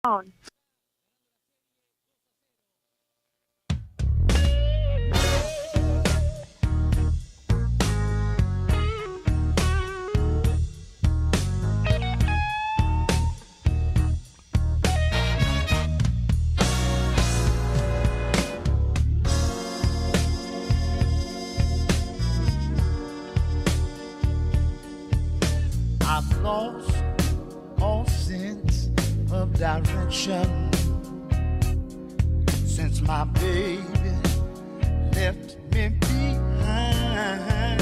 On. I've lost all sense of direction since my baby left me behind.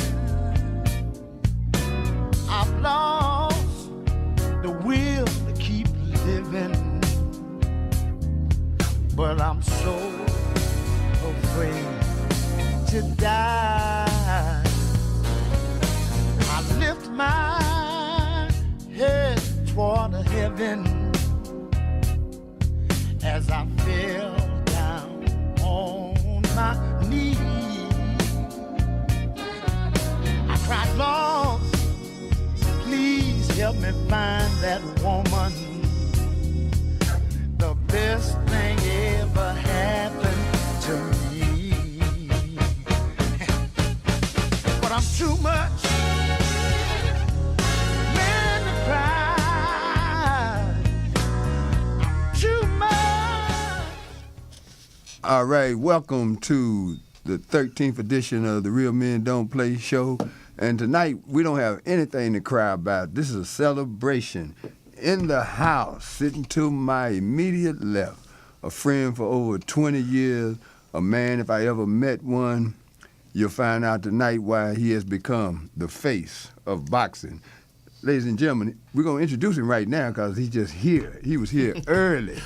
I've lost the will to keep living, but I'm so afraid to die. I lift my head toward heaven as I fell down on my knees. I cried, Lord, please help me find that woman. The best thing ever happened to me. But I'm too much All right, welcome to the 13th edition of the Real Men Don't Play show. And tonight, we don't have anything to cry about. This is a celebration. In the house, sitting to my immediate left, a friend for over 20 years, a man, if I ever met one, you'll find out tonight why he has become the face of boxing. Ladies and gentlemen, we're going to introduce him right now because he's just here. He was here early.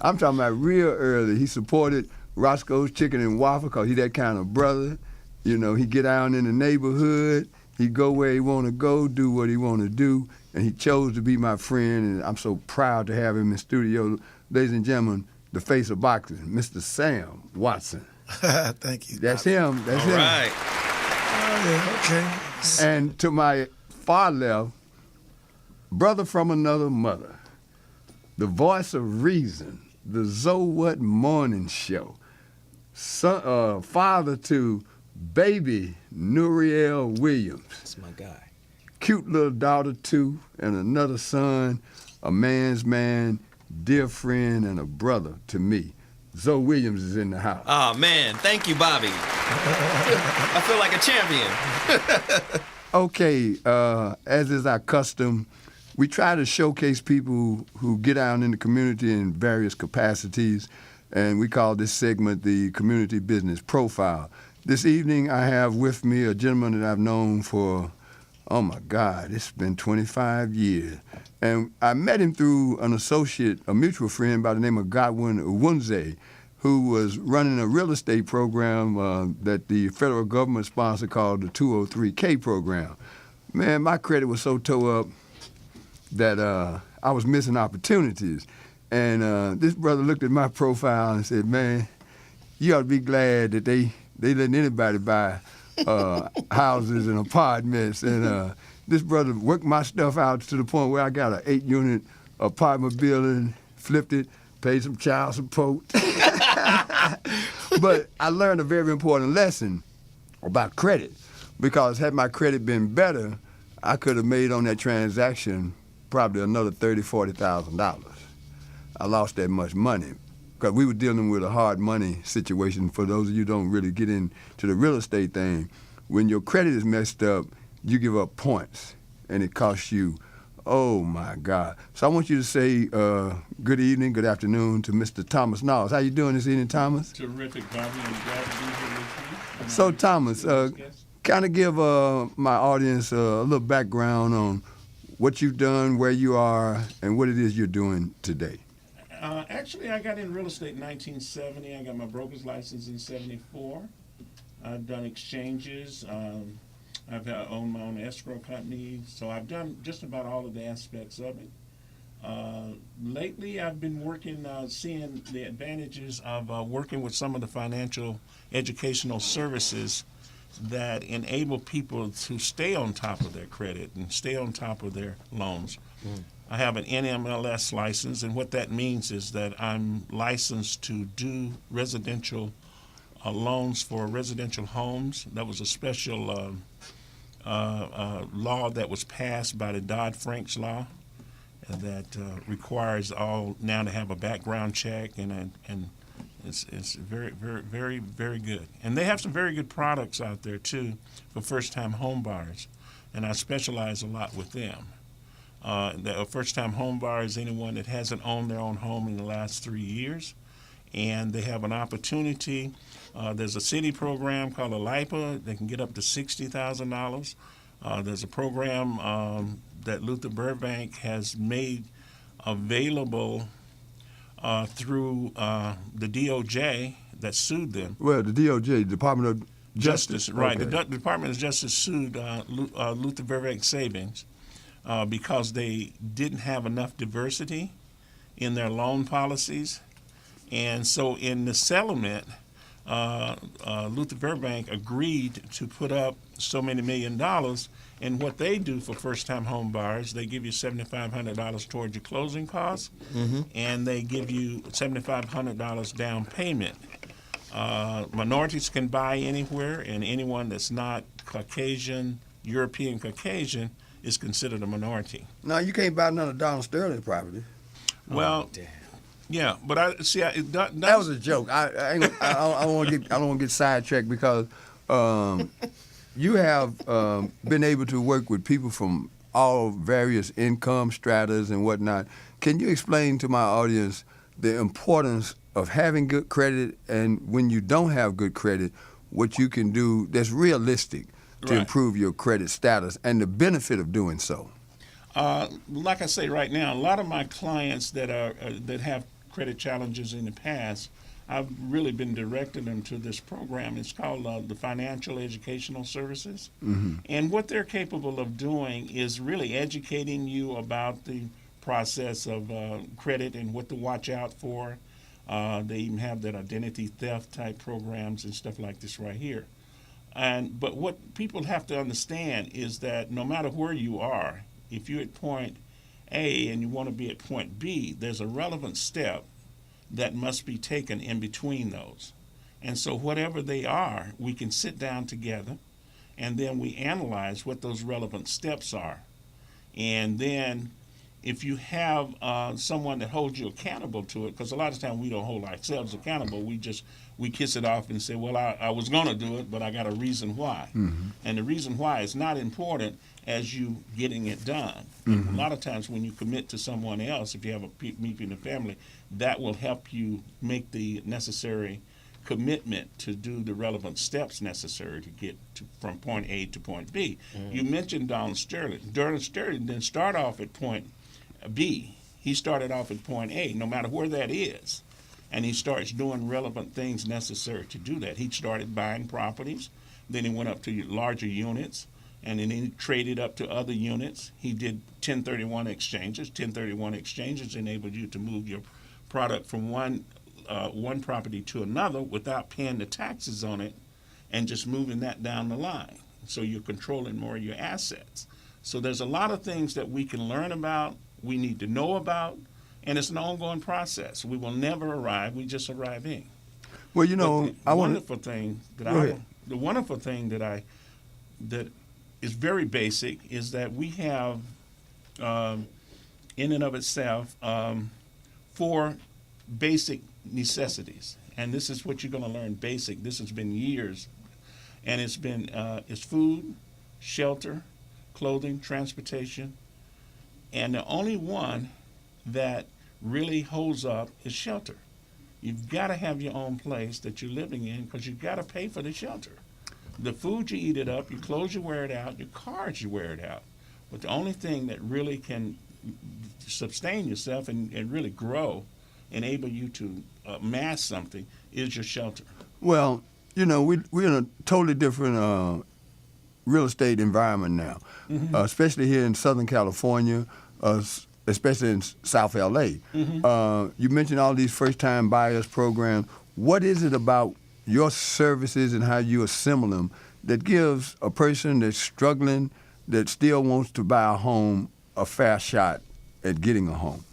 I'm talking about real early. He supported Roscoe's Chicken and Waffle because he's that kind of brother. You know, he get out in the neighborhood. He go where he want to go, do what he want to do, and he chose to be my friend, and I'm so proud to have him in studio. Ladies and gentlemen, the face of boxing, Mr. Sam Watson. Thank you. That's him. That's him. All right. Oh, yeah, okay. And to my far left, brother from another mother, the voice of reason, the Zo What Morning Show, son, father to baby Nuriel Williams. That's my guy. Cute little daughter too, and another son, a man's man, dear friend, and a brother to me. Zo Williams is in the house. Oh, man. Thank you, Bobby. I feel like a champion. Okay, as is our custom, we try to showcase people who get out in the community in various capacities, and we call this segment the Community Business Profile. This evening, I have with me a gentleman that I've known for, oh my God, it's been 25 years. And I met him through an associate, a mutual friend by the name of Godwin Uwunze, who was running a real estate program that the federal government sponsored called the 203K program. Man, my credit was so tore up that I was missing opportunities. And this brother looked at my profile and said, man, you ought to be glad that they letting anybody buy houses and apartments. And this brother worked my stuff out to the point where I got an 8-unit apartment building, flipped it, paid some child support. But I learned a very important lesson about credit, because had my credit been better, I could have made on that transaction probably another $30,000, $40,000. I lost that much money because we were dealing with a hard money situation. For those of you who don't really get into the real estate thing, when your credit is messed up, you give up points, and it costs you, oh my God. So I want you to say good evening, good afternoon to Mr. Thomas Knowles. How you doing this evening, Thomas? Terrific, Bobby. I'm glad to be here with you. So Thomas, kind of give my audience a little background on what you've done, where you are, and what it is you're doing today. Actually, I got in real estate in 1970. I got my broker's license in 74. I've done exchanges. I've owned my own escrow company. So I've done just about all of the aspects of it. Lately, I've been working, seeing the advantages of working with some of the financial educational services that enable people to stay on top of their credit and stay on top of their loans. I have an NMLS license, and what that means is that I'm licensed to do residential loans for residential homes. That was a special law that was passed by the Dodd-Frank law that requires all now to have a background check, and it's very, very, very, very good. And they have some very good products out there too for first-time home buyers, and I specialize a lot with them. The first-time home buyer is anyone that hasn't owned their own home in the last 3 years, and they have an opportunity. There's a city program called ALIPA. They can get up to $60,000. There's a program that Luther Burbank has made available through the DOJ that sued them. Well, the DOJ, Department of Justice, right. Okay. The Department of Justice sued Luther Burbank Savings because they didn't have enough diversity in their loan policies. And so in the settlement, Luther Burbank agreed to put up so many $1 million. And what they do for first-time home buyers, they give you $7,500 towards your closing costs, and they give you $7,500 down payment. Minorities can buy anywhere, and anyone that's not Caucasian, European Caucasian, is considered a minority. No, you can't buy none of Donald Sterling property. Well, yeah, but I see. That was a joke. I don't want to get sidetracked because you have been able to work with people from all various income stratas and whatnot. Can you explain to my audience the importance of having good credit, and when you don't have good credit, what you can do that's realistic to improve your credit status and the benefit of doing so? Like I say right now, a lot of my clients that have credit challenges in the past, I've really been directing them to this program. It's called the Financial Educational Services. And what they're capable of doing is really educating you about the process of credit and what to watch out for. They even have that identity theft type programs and stuff like this right here. But what people have to understand is that no matter where you are, if you're at point A and you want to be at point B, there's a relevant step that must be taken in between those. And so whatever they are, we can sit down together and then we analyze what those relevant steps are. And then if you have someone that holds you accountable to it, because a lot of times we don't hold ourselves accountable, we kiss it off and say, well, I was going to do it, but I got a reason why. And the reason why is not important as you getting it done. A lot of times when you commit to someone else, if you have a people in the family, that will help you make the necessary commitment to do the relevant steps necessary to get from point A to point B. You mentioned Donald Sterling. Donald Sterling didn't start off at point B. He started off at point A, no matter where that is. And he starts doing relevant things necessary to do that. He started buying properties. Then he went up to larger units. And then he traded up to other units. He did 1031 exchanges. 1031 exchanges enabled you to move your product from one property to another without paying the taxes on it and just moving that down the line. So you're controlling more of your assets. So there's a lot of things that we can learn about, we need to know about, and it's an ongoing process. We will never arrive, we just arrive in. Well, you know, the wonderful thing that is very basic is that we have, in and of itself, 4 basic necessities, and this is what you're going to learn. Basic. This has been years, and it's food, shelter, clothing, transportation, and the only one that really holds up is shelter. You've got to have your own place that you're living in because you've got to pay for the shelter. The food, you eat it up, your clothes, you wear it out, your cars, you wear it out. But the only thing that really can sustain yourself and really grow, enable you to amass something, is your shelter. Well, you know, we're in a totally different real estate environment now, especially here in Southern California, especially in South L.A. You mentioned all these first-time buyers programs. What is it about your services and how you assemble them that gives a person that's struggling, that still wants to buy a home, a fair shot at getting a home?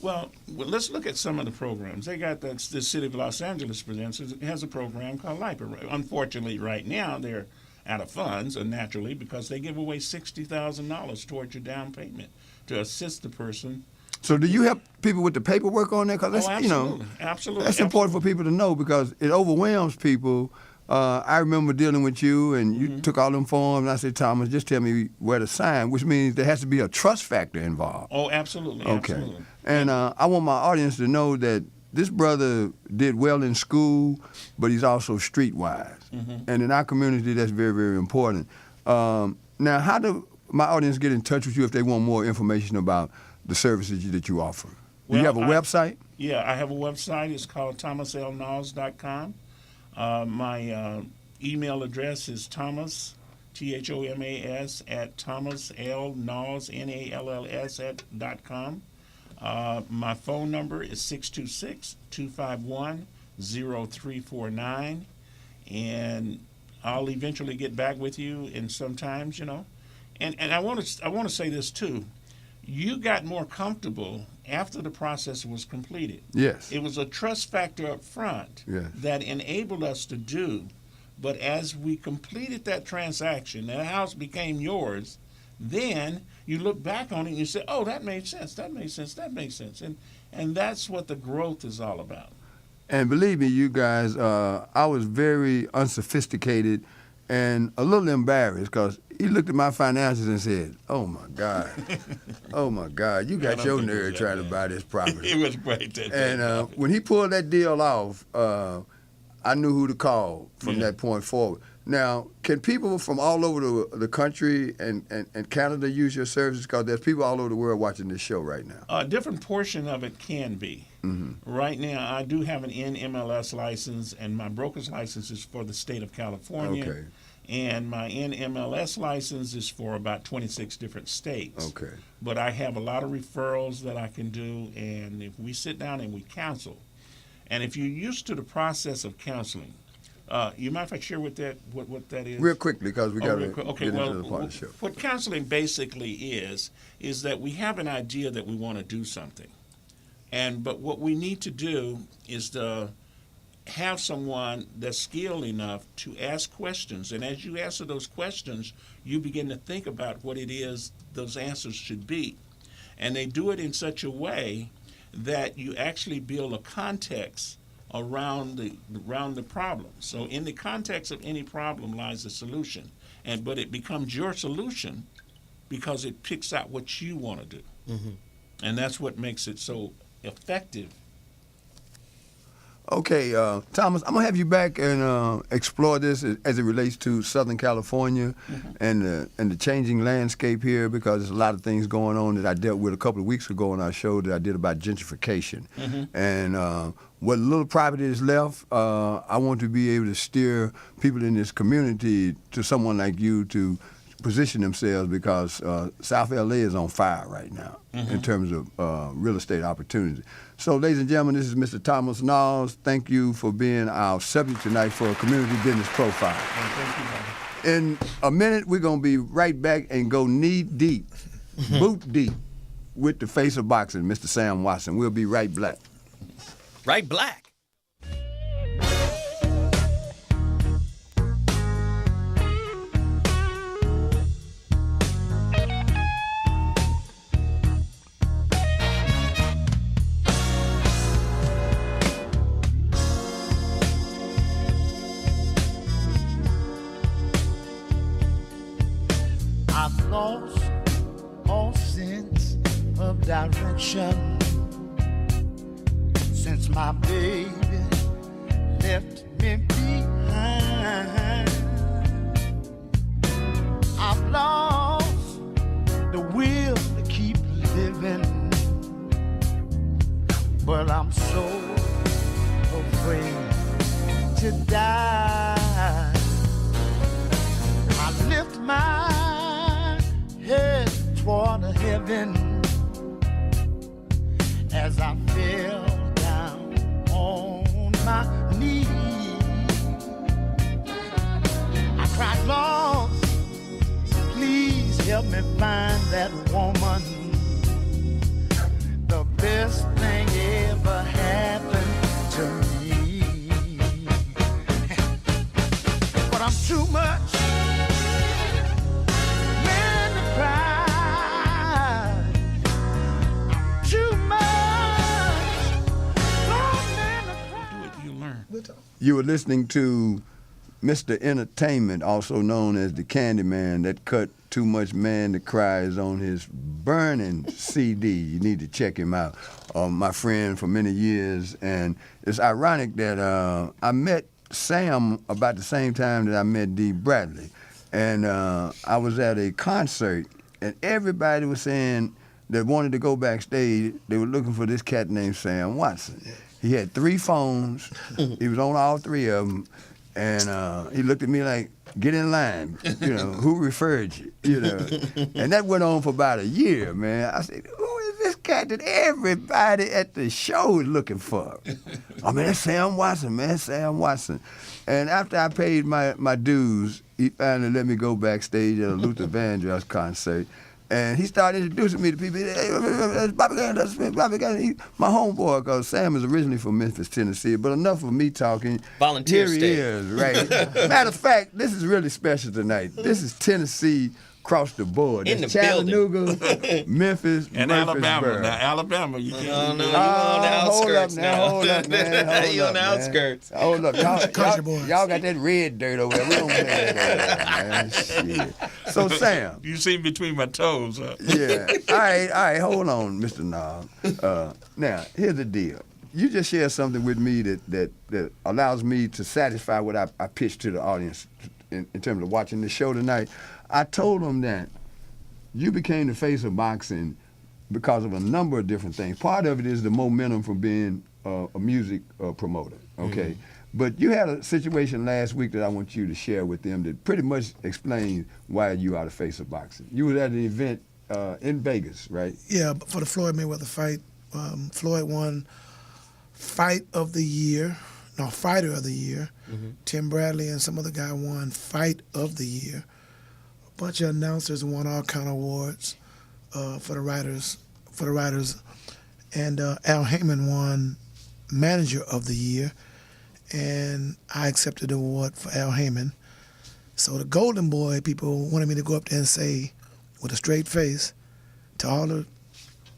Well, let's look at some of the programs. They got the City of Los Angeles presents has a program called LIPA. Unfortunately, right now they're out of funds, naturally, because they give away $60,000 towards your down payment to assist the person. So do you help people with the paperwork on that? Because that's, absolutely. Absolutely. that's important for people to know because it overwhelms people. I remember dealing with you, and you took all them forms, and I said, Thomas, just tell me where to sign, which means there has to be a trust factor involved. Oh, absolutely. Okay. Absolutely. And I want my audience to know that this brother did well in school, but he's also streetwise. And in our community, that's very, very important. Now, how do my audience get in touch with you if they want more information about the services that you offer? Do you have a website? Yeah, I have a website. It's called thomaslnalls.com. My email address is Thomas, THOMAS, at thomaslnalls, NALLS .com. My phone number is 626-251-0349, and I'll eventually get back with you. And sometimes, and I want to say this too. You got more comfortable after the process was completed. Yes. It was a trust factor up front that enabled us to do. But as we completed that transaction, and the house became yours, then you look back on it and you say, oh, that made sense, that made sense, that makes sense. And that's what the growth is all about. And believe me, you guys, I was very unsophisticated and a little embarrassed because he looked at my finances and said, oh, my God, you got your nerve trying to buy this property. It was great. And when he pulled that deal off, I knew who to call from that point forward. Now, can people from all over the country and Canada use your services? Because there's people all over the world watching this show right now. A different portion of it can be. Right now, I do have an NMLS license, and my broker's license is for the state of California. Okay. And my NMLS license is for about 26 different states. Okay. But I have a lot of referrals that I can do, and if we sit down and we counsel, and if you're used to the process of counseling, you mind if I share what that is? Real quickly, because we got to get into the part of the show. What counseling basically is that we have an idea that we want to do something, but what we need to do is to have someone that's skilled enough to ask questions, and as you answer those questions, you begin to think about what it is those answers should be, and they do it in such a way that you actually build a context around the problem. So in the context of any problem lies a solution, but it becomes your solution because it picks out what you want to do, and that's what makes it so effective. Okay, Thomas, I'm gonna have you back and explore this as it relates to Southern California and the changing landscape here, because there's a lot of things going on that I dealt with a couple of weeks ago on our show that I did about gentrification. And what little property is left, I want to be able to steer people in this community to someone like you to position themselves, because South LA is on fire right now in terms of real estate opportunities. So, ladies and gentlemen, this is Mr. Thomas Knauls. Thank you for being our subject tonight for a Community Business Profile. Thank you, Bobby. In a minute, we're going to be right back and go knee deep, boot deep, with the face of boxing, Mr. Sam Watson. We'll be right back. Right black. I've lost all sense of direction since my baby left me behind. I've lost the will to keep living, but I'm so afraid to die. I lift my head toward heaven as I fell down on my knees. I cried, Lord, please help me find that woman You were listening to Mr. Entertainment, also known as the Candyman, that cut Too Much Man to Cry is on his Burning CD. You need to check him out. My friend for many years, and it's ironic that I met Sam about the same time that I met Dee Bradley, and I was at a concert, and everybody was saying that wanted to go backstage. They were looking for this cat named Sam Watson. He had 3 phones. He was on all 3 of them. And he looked at me like, get in line, who referred you, And that went on for about a year, man. I said, who is this cat that everybody at the show is looking for? I mean, that's Sam Watson, man, Sam Watson. And after I paid my dues, he finally let me go backstage at a Luther Vandross concert. And he started introducing me to people. Hey, that's Bobby Gunn, that's Bobby Gunn. My homeboy, because Sam is originally from Memphis, Tennessee. But enough of me talking. Volunteer Here state. he is, right? Matter of fact, this is really special tonight. This is Tennessee across the board. In It's the building. Chattanooga, Memphis, And Murfreesboro. Alabama. Now, Alabama, you can't. No, you on the outskirts Hold up, man. Hold You up, on the man. outskirts. Hold up. Country boys. Y'all got that red dirt over there. We don't play that over there, man. Shit. So, Sam. You see between my toes, huh? Yeah. All right. Hold on, Mr. Knob. Now, here's the deal. You just shared something with me that allows me to satisfy what I pitched to the audience in terms of watching the show tonight. I told them that you became the face of boxing because of a number of different things. Part of it is the momentum from being a music promoter, okay? Mm-hmm. But you had a situation last week that I want you to share with them that pretty much explains why you are the face of boxing. You were at an event in Vegas, right? Yeah, for the Floyd Mayweather fight. Floyd won Fighter of the Year. Mm-hmm. Tim Bradley and some other guy won Fight of the Year. A bunch of announcers won all kind of awards for the writers. And Al Heyman won Manager of the Year, and I accepted the award for Al Heyman. So the Golden Boy people wanted me to go up there and say, with a straight face, to all the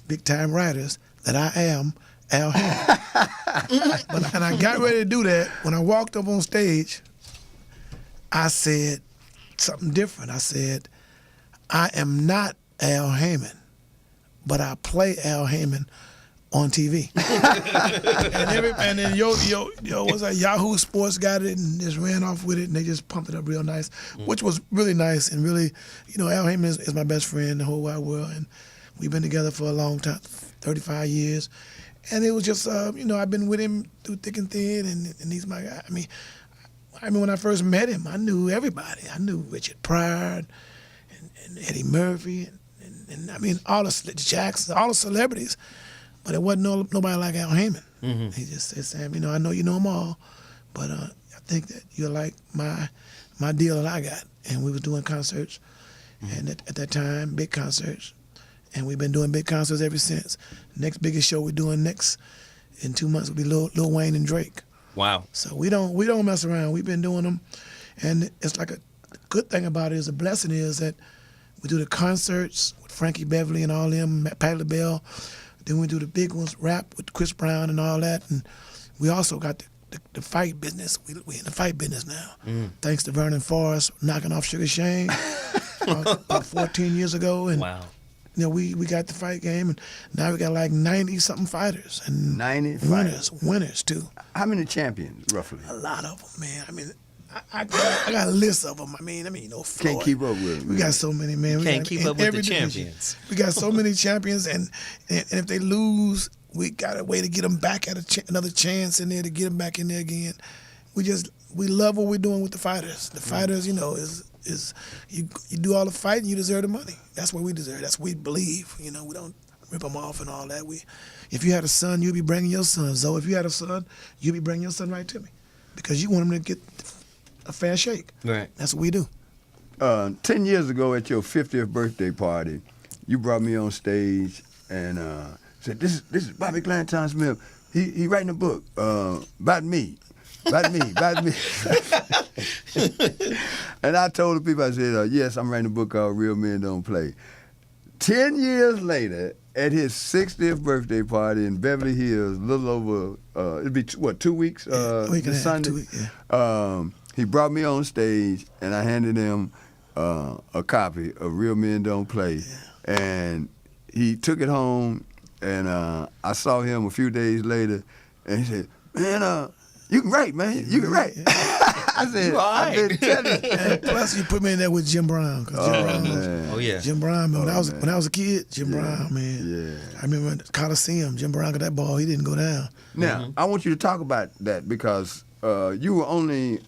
big-time writers, that I am Al Heyman. And I got ready to do that. When I walked up on stage, I said something different. I said, I am not Al Heyman, but I play Al Heyman on TV. and then what's that? Yahoo Sports got it and just ran off with it, and they just pumped it up real nice, which was really nice. And really, Al Heyman is my best friend in the whole wide world, and we've been together for a long time, 35 years. And it was just, I've been with him through thick and thin, and he's my guy. I mean, when I first met him, I knew everybody. I knew Richard Pryor and Eddie Murphy, and I mean, all the Jackson, all the celebrities. But it wasn't nobody like Al Heyman. Mm-hmm. He just said, Sam, I know you know them all, but I think that you're like my deal that I got. And we was doing concerts, and at that time, big concerts. And we've been doing big concerts ever since. Next biggest show we're doing next in 2 months will be Lil Wayne and Drake. Wow. So we don't mess around. We've been doing them, and it's like a good thing about it is, a blessing is that we do the concerts with Frankie Beverly and all them, Patti LaBelle. Then we do the big ones, rap with Chris Brown and all that. And we also got the fight business. We in the fight business now. Thanks to Vernon Forrest knocking off Sugar Shane about 14 years ago. And wow. We got the fight game, and now we got like 90-something fighters. And 90 winners too. How many champions, roughly? A lot of them, man. I mean, I got a list of them. I mean, Floyd. Can't keep up with them. We got so many, man. We Can't got, keep in up with every the division. champions. We got so many champions, and if they lose, we got a way to get them back at another chance in there to get them back in there again. We love what we're doing with the fighters. The fighters, is you do all the fighting, you deserve the money. That's what we deserve. That's what we believe. We don't rip them off and all that. If you had a son, you'd be bringing your son. So if you had a son, you'd be bringing your son right to me, because you want him to get a fair shake. Right. That's what we do. 10 years ago at your 50th birthday party, you brought me on stage and said, "This is Bobby Clanton Smith. He writing a book about me." About me. And I told the people, I said, yes, I'm writing a book called Real Men Don't Play. 10 years later, at his 60th birthday party in Beverly Hills, a little over, it'd be, 2 weeks? This Sunday. 2 weeks, yeah. He brought me on stage, and I handed him a copy of Real Men Don't Play. Yeah. And he took it home, and I saw him a few days later, and he said, man, you can write, man. You can write. I said, You all right. I didn't tell you. And plus, you put me in there with Jim Brown. Cause Jim Brown was, man. Oh yeah. Jim Brown, man, Oh, when I was a kid, Jim Brown, man. Yeah. I remember at the Coliseum, Jim Brown got that ball. He didn't go down. Now, I want you to talk about that because you were only,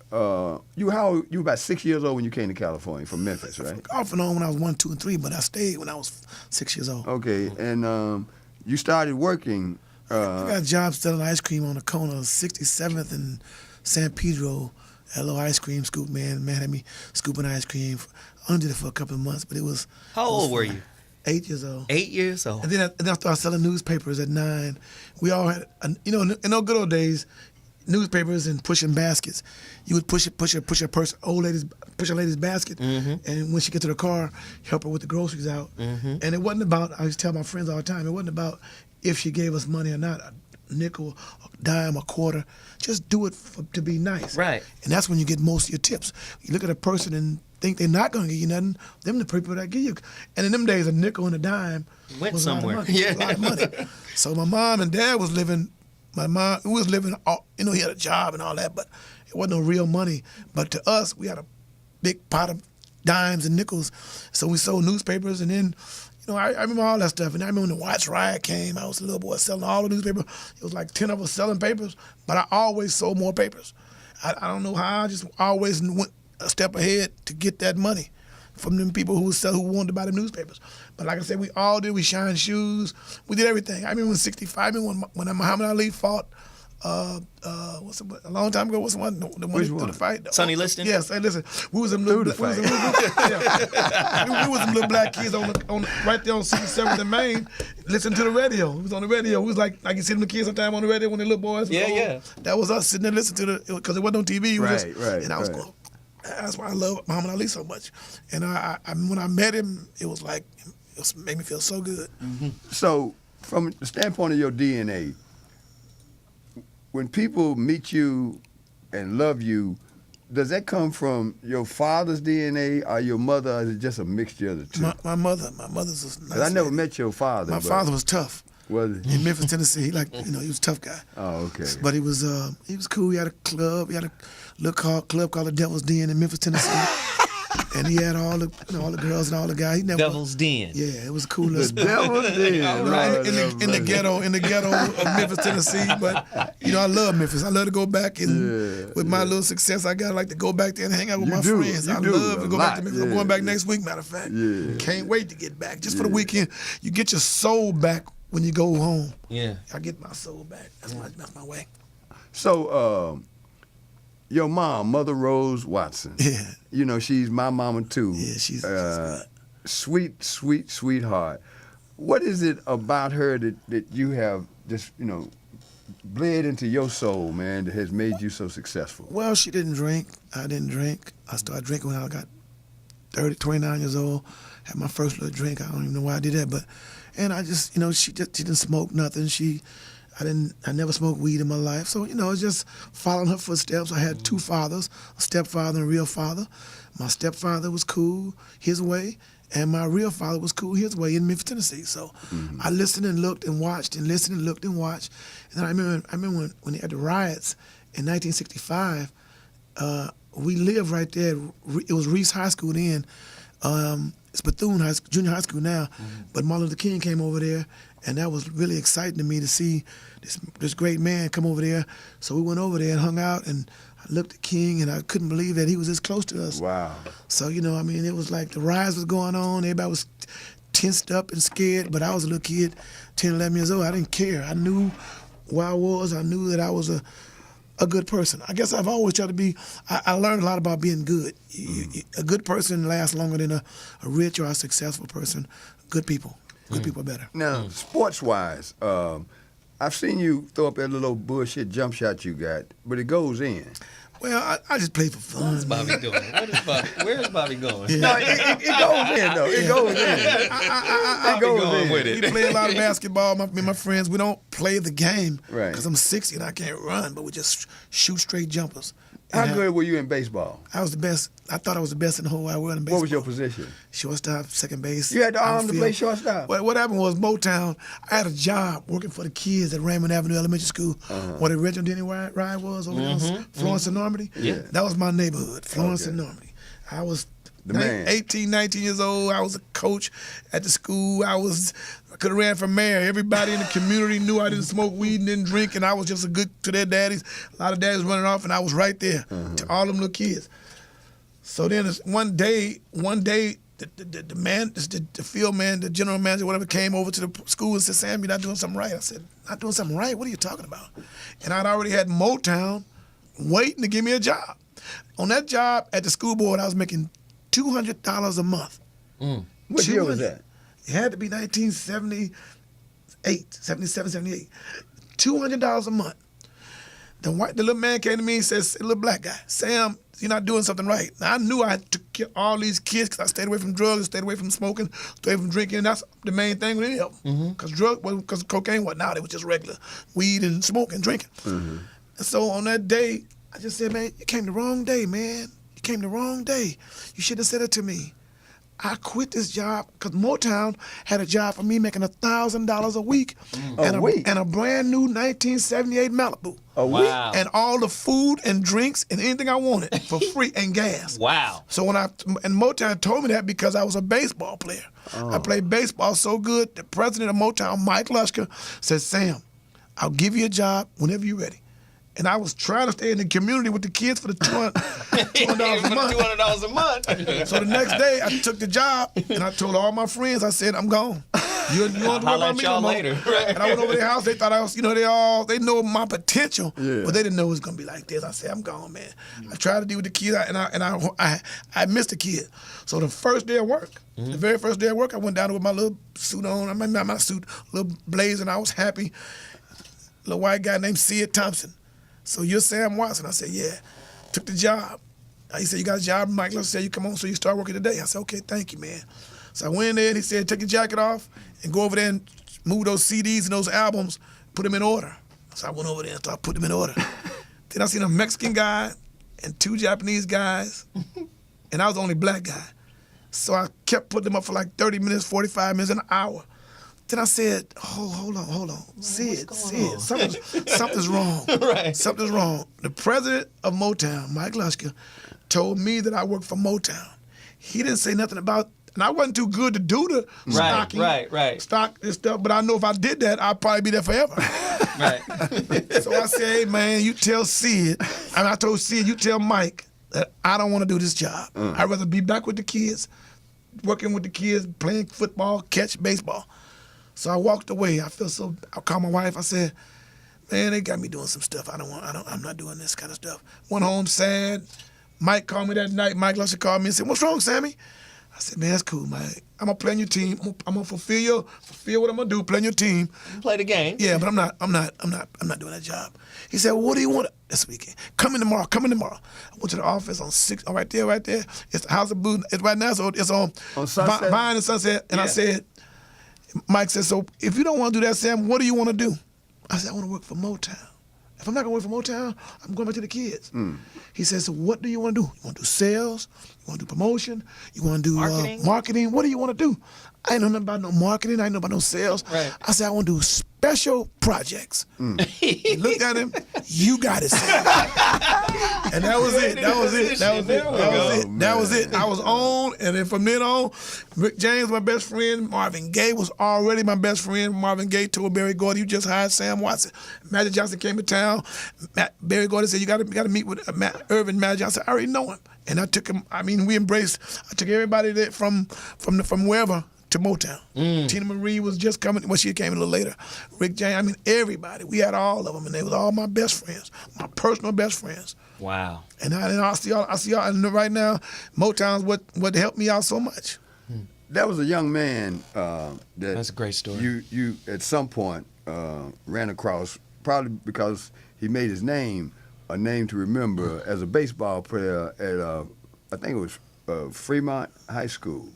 you were about 6 years old when you came to California from Memphis, right? Off and on when I was 1, 2, and 3, but I stayed when I was 6 years old. Okay, and you started working. I got a job selling ice cream on the corner of 67th and San Pedro. That little ice cream scoop, man had me scooping ice cream. I only did it for a couple of months, but it was. How old were you? 8 years old. 8 years old. And then I started selling newspapers at 9. We all had, in those good old days, newspapers and pushing baskets. You would push a lady's basket, and when she get to the car, help her with the groceries out. And it wasn't about. I used to tell my friends all the time. It wasn't about if she gave us money or not, a nickel, a dime, a quarter. Just do it to be nice. Right. And that's when you get most of your tips. You look at a person and think they're not going to give you nothing. Them the people that give you. And in them days, a nickel and a dime Went was somewhere. A lot of money. Yeah. A lot of money. So my mom and dad was living. My mom was living. He had a job and all that, but it wasn't no real money. But to us, we had a big pot of dimes and nickels. So we sold newspapers, and then. I remember all that stuff. And I remember when the Watts Riot came, I was a little boy selling all the newspapers. It was like 10 of us selling papers, but I always sold more papers. I don't know how, I just always went a step ahead to get that money from them people who wanted to buy the newspapers. But like I said, we all did. We shined shoes. We did everything. I remember in '65, I remember when Muhammad Ali fought, a long time ago, what's the one? The one through the fight? Sonny Liston? Yes, hey, listen. We was them little, we was them little black kids on right there on 67th and Main, listening to the radio. We was on the radio. We was like you see them the kids sometime on the radio when they little boys. Yeah, old. yeah. That was us sitting there listening to because it wasn't on TV. It was Right. And I was going. That's why I love Muhammad Ali so much. And I when I met him, it was like made me feel so good. So, from the standpoint of your DNA, when people meet you and love you, does that come from your father's DNA or your mother, or is it just a mixture of the two? My mother's a nice 'Cause I never lady. met your father. My but father was tough. Was he? In Memphis, Tennessee. He he was a tough guy. Oh, okay. But he was cool. He had a club. He had a little club called the Devil's Den in Memphis, Tennessee. And he had all the girls and all the guys. He never. Devil's Den. Yeah, it was a cool little The spot. Devil's Den. Lord In the ghetto of Memphis, Tennessee. But I love Memphis. I love to go back and with my little success I got, I like to go back there and hang out with my friends. I love to go back to Memphis. I'm going back next week, matter of fact. Yeah. Can't wait to get back. Just for the weekend. You get your soul back when you go home. Yeah. I get my soul back. That's my way. So, your mom, Mother Rose Watson. Yeah. She's my mama too. Yeah, she's sweet, sweet, sweetheart. What is it about her that you have just, bled into your soul, man, that has made you so successful? Well, she didn't drink. I didn't drink. I started drinking when I got 29 years old. Had my first little drink. I don't even know why I did that, and I just, she didn't smoke nothing. I never smoked weed in my life. So, it's just following her footsteps. I had two fathers, a stepfather and a real father. My stepfather was cool his way, and my real father was cool his way in Memphis, Tennessee. So I listened and looked and watched and listened and looked and watched. And then I remember when they had the riots in 1965, we lived right there. It was Reese High School then. It's Bethune High School, junior high school now. But Martin Luther King came over there, and that was really exciting to me to see this great man come over there. So we went over there and hung out, and I looked at King, and I couldn't believe that he was this close to us. Wow. So, it was like the riots was going on. Everybody was tensed up and scared, but I was a little kid, 10, 11 years old. I didn't care. I knew where I was. I knew that I was a good person. I guess I've always tried to be, I learned a lot about being good. A good person lasts longer than a rich or a successful person. Good people. Good people are better. Now, sports-wise, I've seen you throw up that little bullshit jump shot you got, but it goes in. Well, I just play for fun. What's Bobby doing? Where is Bobby going? No, it goes in though. It goes in. It goes going in. with it. We play a lot of basketball. Me and my friends, we don't play the game Right. because I'm 60 and I can't run, but we just shoot straight jumpers. How And good were you in baseball? I was the best. I thought I was the best in the whole wide world in baseball. What was your position? Shortstop, second base. You had the arm to outfield. play shortstop. What happened was Motown, I had a job working for the kids at Raymond Avenue Elementary School, where the original Denny ride was over there, Florence and Normandy. Yeah. That was my neighborhood, Florence Okay. and Normandy. I was The man. 18, 19 years old. I was a coach at the school. I could have ran for mayor. Everybody in the community knew I didn't smoke weed and didn't drink, and I was just a good to their daddies. A lot of daddies running off, and I was right there to all them little kids. So then one day, the man, the field man, the general manager, whatever, came over to the school and said, "Sam, you're not doing something right." I said, "Not doing something right? What are you talking about?" And I'd already had Motown waiting to give me a job. On that job at the school board, I was making $200 a month. What year was that? It had to be 1978, 77, 78. $200 a month. The little man came to me and says, "Little black guy, Sam, you're not doing something right." Now, I knew I had to get all these kids because I stayed away from drugs, stayed away from smoking, stayed away from drinking, and that's the main thing with any of them. Because cocaine wasn't out, it was just regular weed and smoking, drinking. And so on that day, I just said, "Man, you came the wrong day, man. You came the wrong day. You should have said it to me." I quit this job because Motown had a job for me making $1,000 a week. A week? And a brand new 1978 Malibu. A week? Wow. And all the food and drinks and anything I wanted for free and gas. Wow. So and Motown told me that because I was a baseball player. I played baseball so good, the president of Motown, Mike Lushka, said, "Sam, I'll give you a job whenever you're ready." And I was trying to stay in the community with the kids for the $200 a month. $200 a month. So the next day, I took the job, and I told all my friends, I said, "I'm gone. You don't want to worry Holla about at me y'all no more." later. Right. And I went over their house. They thought I was, they know my potential, but they didn't know it was gonna be like this. I said, "I'm gone, man." I tried to deal with the kids, I missed the kid. So the first day of work, the very first day of work, I went down with my little suit on. I mean, not my suit, little blazer, and I was happy. Little white guy named Sid Thompson. "So you're Sam Watson?" I said, "Yeah." Took the job. He said, "You got a job?" Mike Lewis said, "You come on, so you start working today." I said, "Okay, thank you, man." So I went in there and he said, "Take your jacket off and go over there and move those CDs and those albums, put them in order." So I went over there and started putting them in order. Then I seen a Mexican guy and 2 Japanese guys, and I was the only black guy. So I kept putting them up for like 30 minutes, 45 minutes, an hour. Then I said, hold on. Sid, something's wrong. Right. Something's wrong. The president of Motown, Mike Lushka, told me that I worked for Motown. He didn't say nothing about, and I wasn't too good to do the stocking, stock and stuff, but I know if I did that, I'd probably be there forever. Right. So I said, "Hey, man, you tell Sid," and I told Sid, "You tell Mike that I don't want to do this job. I'd rather be back with the kids, working with the kids, playing football, catch baseball." So I walked away. I called my wife. I said, "Man, they got me doing some stuff. I'm not doing this kind of stuff." Went home sad. Mike called me that night. Mike Lushka called me and said, "What's wrong, Sammy?" I said, "Man, that's cool, Mike. I'm gonna play on your team. I'm gonna fulfill what I'm gonna do, play on your team." Play the game. Yeah, but I'm not doing that job. He said, "Well, what do you want this weekend? Come in tomorrow. I went to the office on 6, right there. It's the House of Blues. It's right now, so it's on Sunset? Vine and Sunset. And I Yeah. said, Mike said, "So if you don't want to do that, Sam, what do you want to do?" I said, "I want to work for Motown. If I'm not going to work for Motown, I'm going back to the kids." He said, "So what do you want to do? You want to do sales? You want to do promotion? You want to do marketing? What do you want to do?" I ain't know nothing about no marketing. I ain't know about no sales. Right. I said, "I want to do special projects." He looked at him. "You got it, Sam." And that was it. That was it. I was on, and then from then on, Rick James, my best friend, Marvin Gaye was already my best friend. Marvin Gaye told Berry Gordy, "You just hired Sam Watson." Magic Johnson came to town. Berry Gordy said, "You got to meet with Irvin Magic." I said, "I already know him." And I took him. I mean, we embraced. I took everybody that from wherever to Motown. Tina Marie was just coming. Well, she came a little later. Rick James. I mean, everybody. We had all of them, and they was all my best friends, my personal best friends. Wow. And I see y'all. And right now, Motown's what helped me out so much. That was a young man that That's a great story. You at some point ran across, probably because he made his name a name to remember as a baseball player at, I think it was Fremont High School.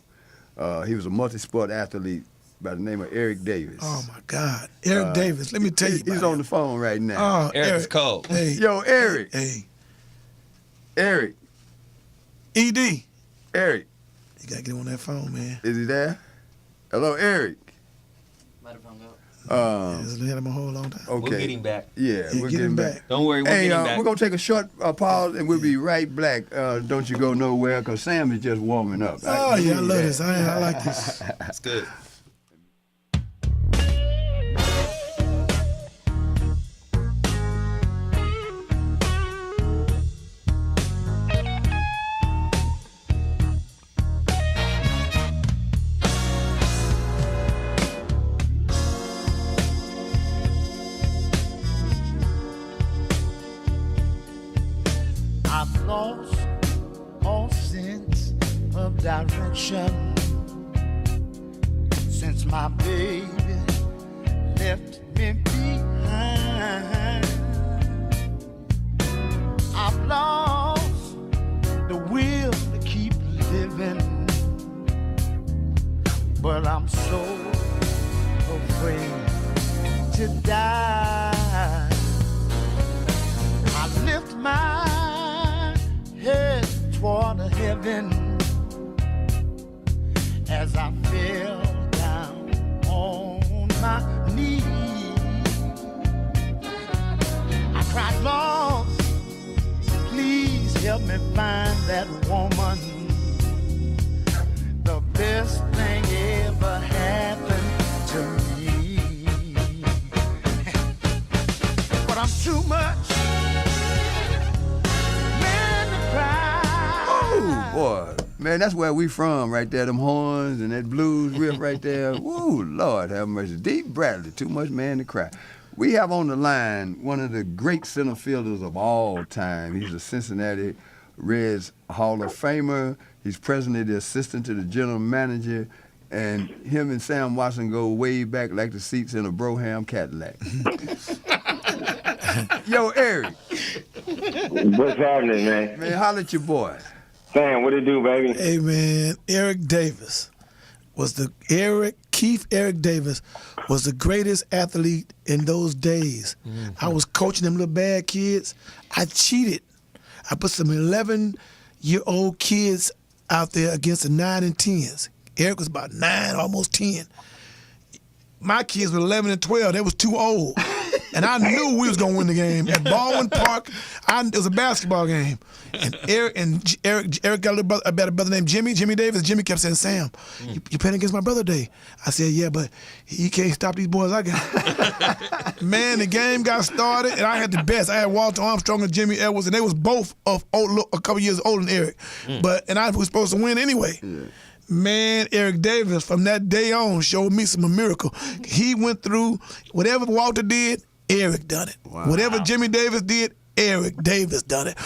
He was a multi-sport athlete by the name of Eric Davis. Oh, my God. Eric Davis, let me tell you. He's on the phone right now. Oh, Eric is cold. Hey, Yo, Eric. hey, Eric. ED. You Eric. got to get him on that phone, man. Is he there? Hello, Eric. Might have hung up. We had him a whole long time. Okay. We'll get him back. Yeah, Yeah, we're get getting him back. back. Don't worry, we'll Hey, get him back. we're going to take a short pause, and we'll be right back. Don't you go nowhere, because Sam is just warming up. Oh, yeah, I love this. I like this. That's good. I've lost all sense of direction since my baby left me behind. I've lost the will to keep living, but I'm so afraid to die. I lift my head toward heaven as I fell down on my knees. I cried, Lord, please help me find that woman. The best thing ever happened to me. But I'm too much Oh, boy. Man, that's where we from right there, them horns and that blues riff right there. Woo, Lord have mercy. Dee Bradley, too much man to cry. We have on the line one of the great center fielders of all time. He's a Cincinnati Reds Hall of Famer. He's presently the assistant to the general manager, and him and Sam Watson go way back like the seats in a Broham Cadillac. Yo, Eric. What's happening, man? Man, holla at your boy. Sam, what it do, baby? Hey, man, Eric Davis Keith Eric Davis was the greatest athlete in those days. Mm-hmm. I was coaching them little bad kids. I cheated. I put some 11-year-old kids out there against the 9 and 10s. Eric was about 9, almost 10. My kids were 11 and 12. They was too old. And I knew we was going to win the game. At Baldwin Park, it was a basketball game. And Eric got a better brother named Jimmy Davis. Jimmy kept saying, Sam, you playing against my brother today. I said, yeah, but he can't stop these boys I got. Man, the game got started, and I had the best. I had Walter Armstrong and Jimmy Edwards, and they was both a couple years older than Eric. And I was supposed to win anyway. Yeah. Man, Eric Davis, from that day on, showed me some miracle. He went through whatever Walter did, Eric done it. Wow. Whatever Jimmy Davis did, Eric Davis done it.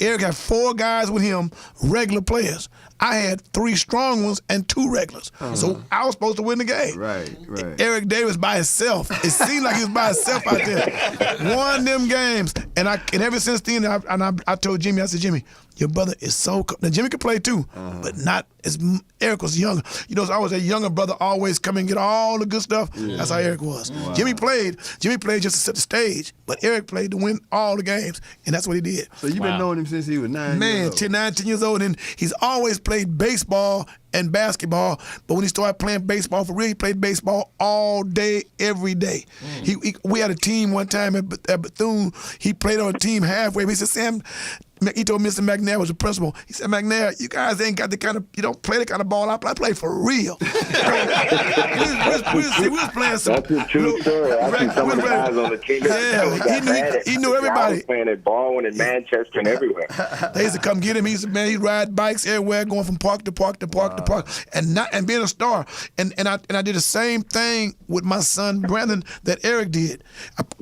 Eric had 4 guys with him, regular players. I had 3 strong ones and 2 regulars. So I was supposed to win the game. Right. Eric Davis by himself. It seemed like he was by himself out there. Won them games. And ever since then, I told Jimmy, I said, Jimmy, your brother is so now Jimmy could play too, but not as Eric was younger. You know, so I was a younger brother, always come and get all the good stuff. Yeah. That's how Eric was. Wow. Jimmy played just to set the stage, but Eric played to win all the games, and that's what he did. So you've been knowing him since he was 9 years old? 9, 10 years old, and he's always played baseball and basketball, but when he started playing baseball for real, he played baseball all day, every day. We had a team one time at Bethune. He played on a team halfway. He said, Sam, he told Mr. McNair was the principal. He said, McNair, you guys ain't got the kind of, you don't play the kind of ball I play for real. we was playing some. That's a true story. I see some of the guys on the team. Yeah, he knew everybody. I was playing at Baldwin and Manchester and everywhere. They used to come get him. He'd ride bikes everywhere, going from park to park to park to park, and being a star. And I did the same thing with my son Brandon that Eric did.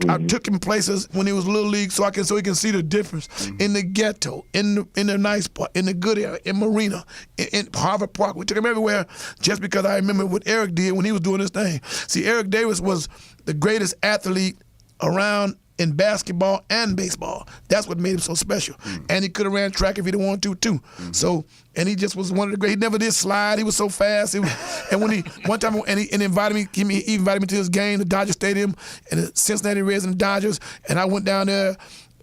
I took him places when he was little league so he can see the difference in the gap. Caddo, in the nice part, in the good area, in Marina, in Harvard Park. We took him everywhere just because I remember what Eric did when he was doing his thing. See, Eric Davis was the greatest athlete around in basketball and baseball. That's what made him so special. And he could have ran track if he'd wanted to too. So, and he just was one of the great. He never did slide. He was so fast. And when he one time and he invited me, he invited me to his game, the Dodger Stadium, and the Cincinnati Reds and the Dodgers. And I went down there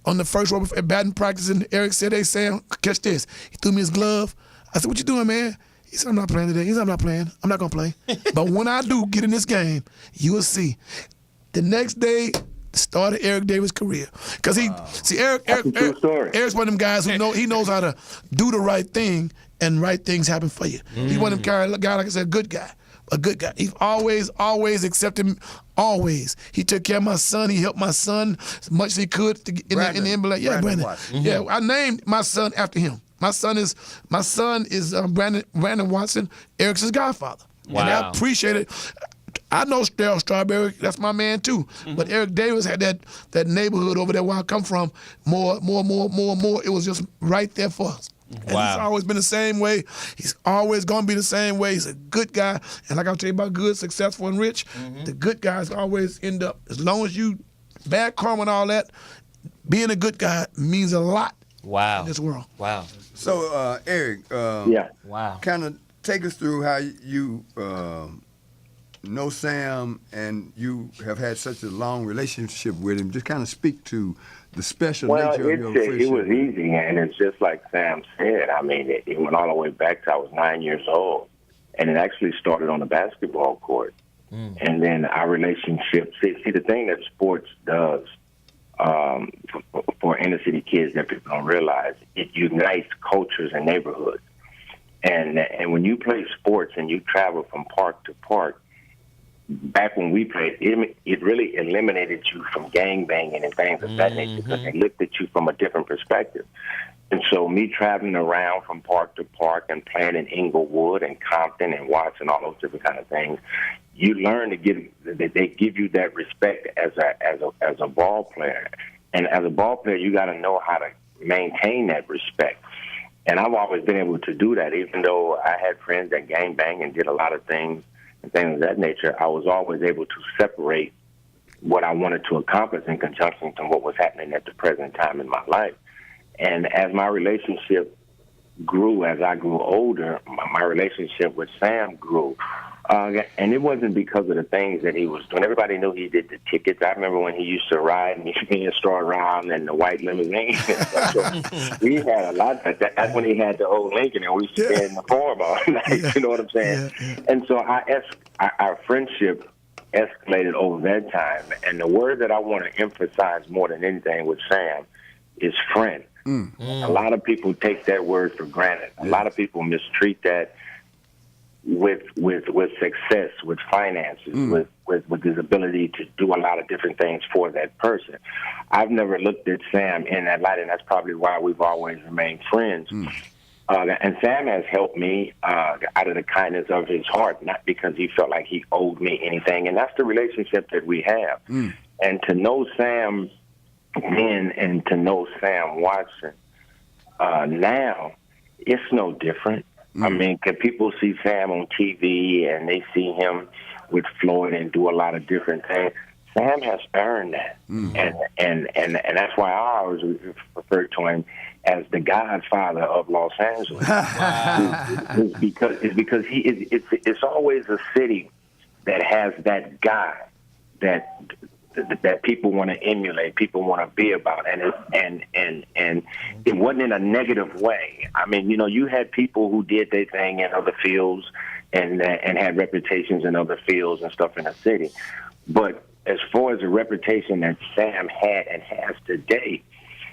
on the first row at batting practice, and Eric said, "Hey Sam, catch this." He threw me his glove. I said, "What you doing, man?" He said, "I'm not playing today." He said, "I'm not playing. I'm not gonna play. But when I do get in this game, you will see." The next day started Eric Davis' career. Because That's a true story. Eric's one of them guys who knows how to do the right thing and right things happen for you. He's one of them guy, like I said, a good guy. He's always accepted me, always. He took care of my son. He helped my son as much as he could to get in the NBA. Yeah, Brandon. Yeah, I named my son after him. My son is Brandon Watson, Eric's godfather. Wow. And I appreciate it. I know Darryl Strawberry, that's my man too. But Eric Davis had that neighborhood over there where I come from. More. It was just right there for us. And he's always been the same way. He's always going to be the same way. He's a good guy. And like I'll tell you about good, successful, and rich, the good guys always end up, as long as you, bad karma and all that, being a good guy means a lot in this world. Wow. So, Eric, Yeah. Wow. kind of take us through how you know Sam and you have had such a long relationship with him. Just kind of speak to the special Well, nature of your friendship. it was easy, and it's just like Sam said. I mean, it went all the way back to I was 9 years old, and it actually started on the basketball court. And then our relationship, see the thing that sports does for inner city kids that people don't realize, it unites cultures and neighborhoods. And when you play sports and you travel from park to park, back when we played, it really eliminated you from gang banging and things of that nature because it looked at you from a different perspective. And so me traveling around from park to park and playing in Inglewood and Compton and Watts and all those different kind of things, you learn to they give you that respect as a ball player. And as a ball player, you got to know how to maintain that respect. And I've always been able to do that, even though I had friends that gang bang and did a lot of things and things of that nature. I was always able to separate what I wanted to accomplish in conjunction to what was happening at the present time in my life. And as my relationship grew, as I grew older, my relationship with Sam grew. And it wasn't because of the things that he was doing. Everybody knew he did the tickets. I remember when he used to ride me and Straw around in the white limousine. So we had a lot of that. That's when he had the old Lincoln, and we used to be in the farm all night. You know what I'm saying? And so our friendship escalated over that time. And the word that I want to emphasize more than anything with Sam is friend. A lot of people take that word for granted. A lot of people mistreat that with success, with finances, with his ability to do a lot of different things for that person. I've never looked at Sam in that light, and that's probably why we've always remained friends. And Sam has helped me out of the kindness of his heart, not because he felt like he owed me anything. And that's the relationship that we have. And to know Sam then and to know Sam Watson now, it's no different. I mean, can people see Sam on TV and they see him with Floyd and do a lot of different things? Sam has earned that, and that's why I always refer to him as the Godfather of Los Angeles. It's because he is. It's always a city that has that guy that people want to emulate, people want to be about, and it wasn't in a negative way. I mean, you had people who did their thing in other fields and had reputations in other fields and stuff in the city, but as far as the reputation that Sam had and has today,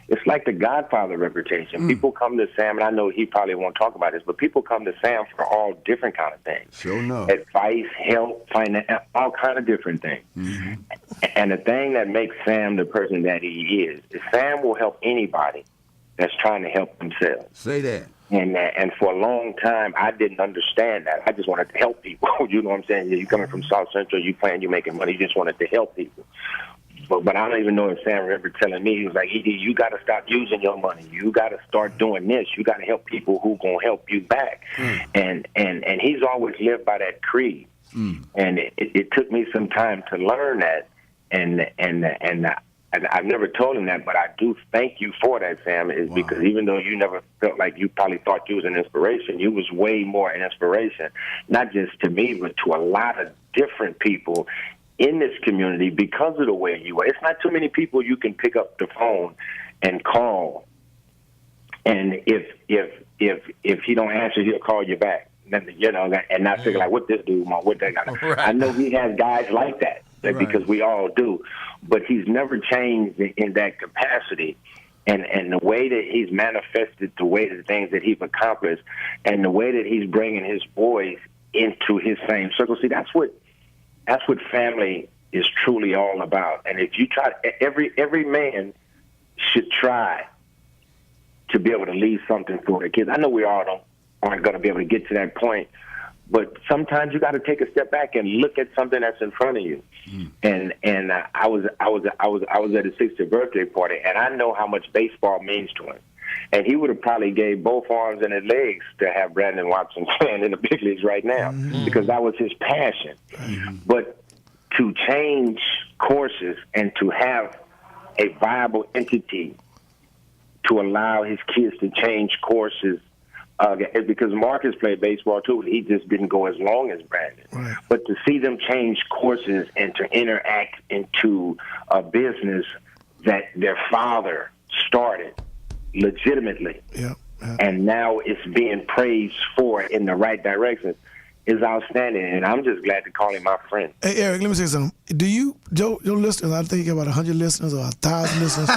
it's like the Godfather reputation. People come to Sam, and I know he probably won't talk about this, but people come to Sam for all different kind of things. Sure enough. Advice, help, finance, all kind of different things. And the thing that makes Sam the person that he is Sam will help anybody that's trying to help themselves. Say that. And for a long time, I didn't understand that. I just wanted to help people. You know what I'm saying? You're coming from South Central, you making money, you just wanted to help people. But I don't even know if Sam remember telling me. He was like, "Ed, you got to stop using your money. You got to start doing this. You got to help people who gonna help you back." And he's always lived by that creed. And it took me some time to learn that. And I've never told him that, but I do thank you for that, Sam. Is because even though you never felt like you probably thought you was an inspiration, you was way more an inspiration, not just to me, but to a lot of different people in this community because of the way you are. It's not too many people you can pick up the phone and call, and if he don't answer, he'll call you back. You know, and not figure like what this dude want, what that guy. Right. I know he has guys like that because we all do, but he's never changed in that capacity. And the way that he's manifested, the way the things that he's accomplished, and the way that he's bringing his boys into his same circle. See, that's what family is truly all about. And if you try, every man should try to be able to leave something for the kids. I know we all aren't going to be able to get to that point, but sometimes you got to take a step back and look at something that's in front of you. And I was at his 60th birthday party, and I know how much baseball means to him. And he would have probably gave both arms and his legs to have Brandon Watson playing in the big leagues right now because that was his passion. But to change courses and to have a viable entity to allow his kids to change courses, because Marcus played baseball too, he just didn't go as long as Brandon. Right. But to see them change courses and to interact into a business that their father started legitimately, and now it's being praised for in the right direction, is outstanding, and I'm just glad to call him my friend. Hey, Eric, let me say something. Do you, your listeners, I think you got about 100 listeners or 1,000 listeners,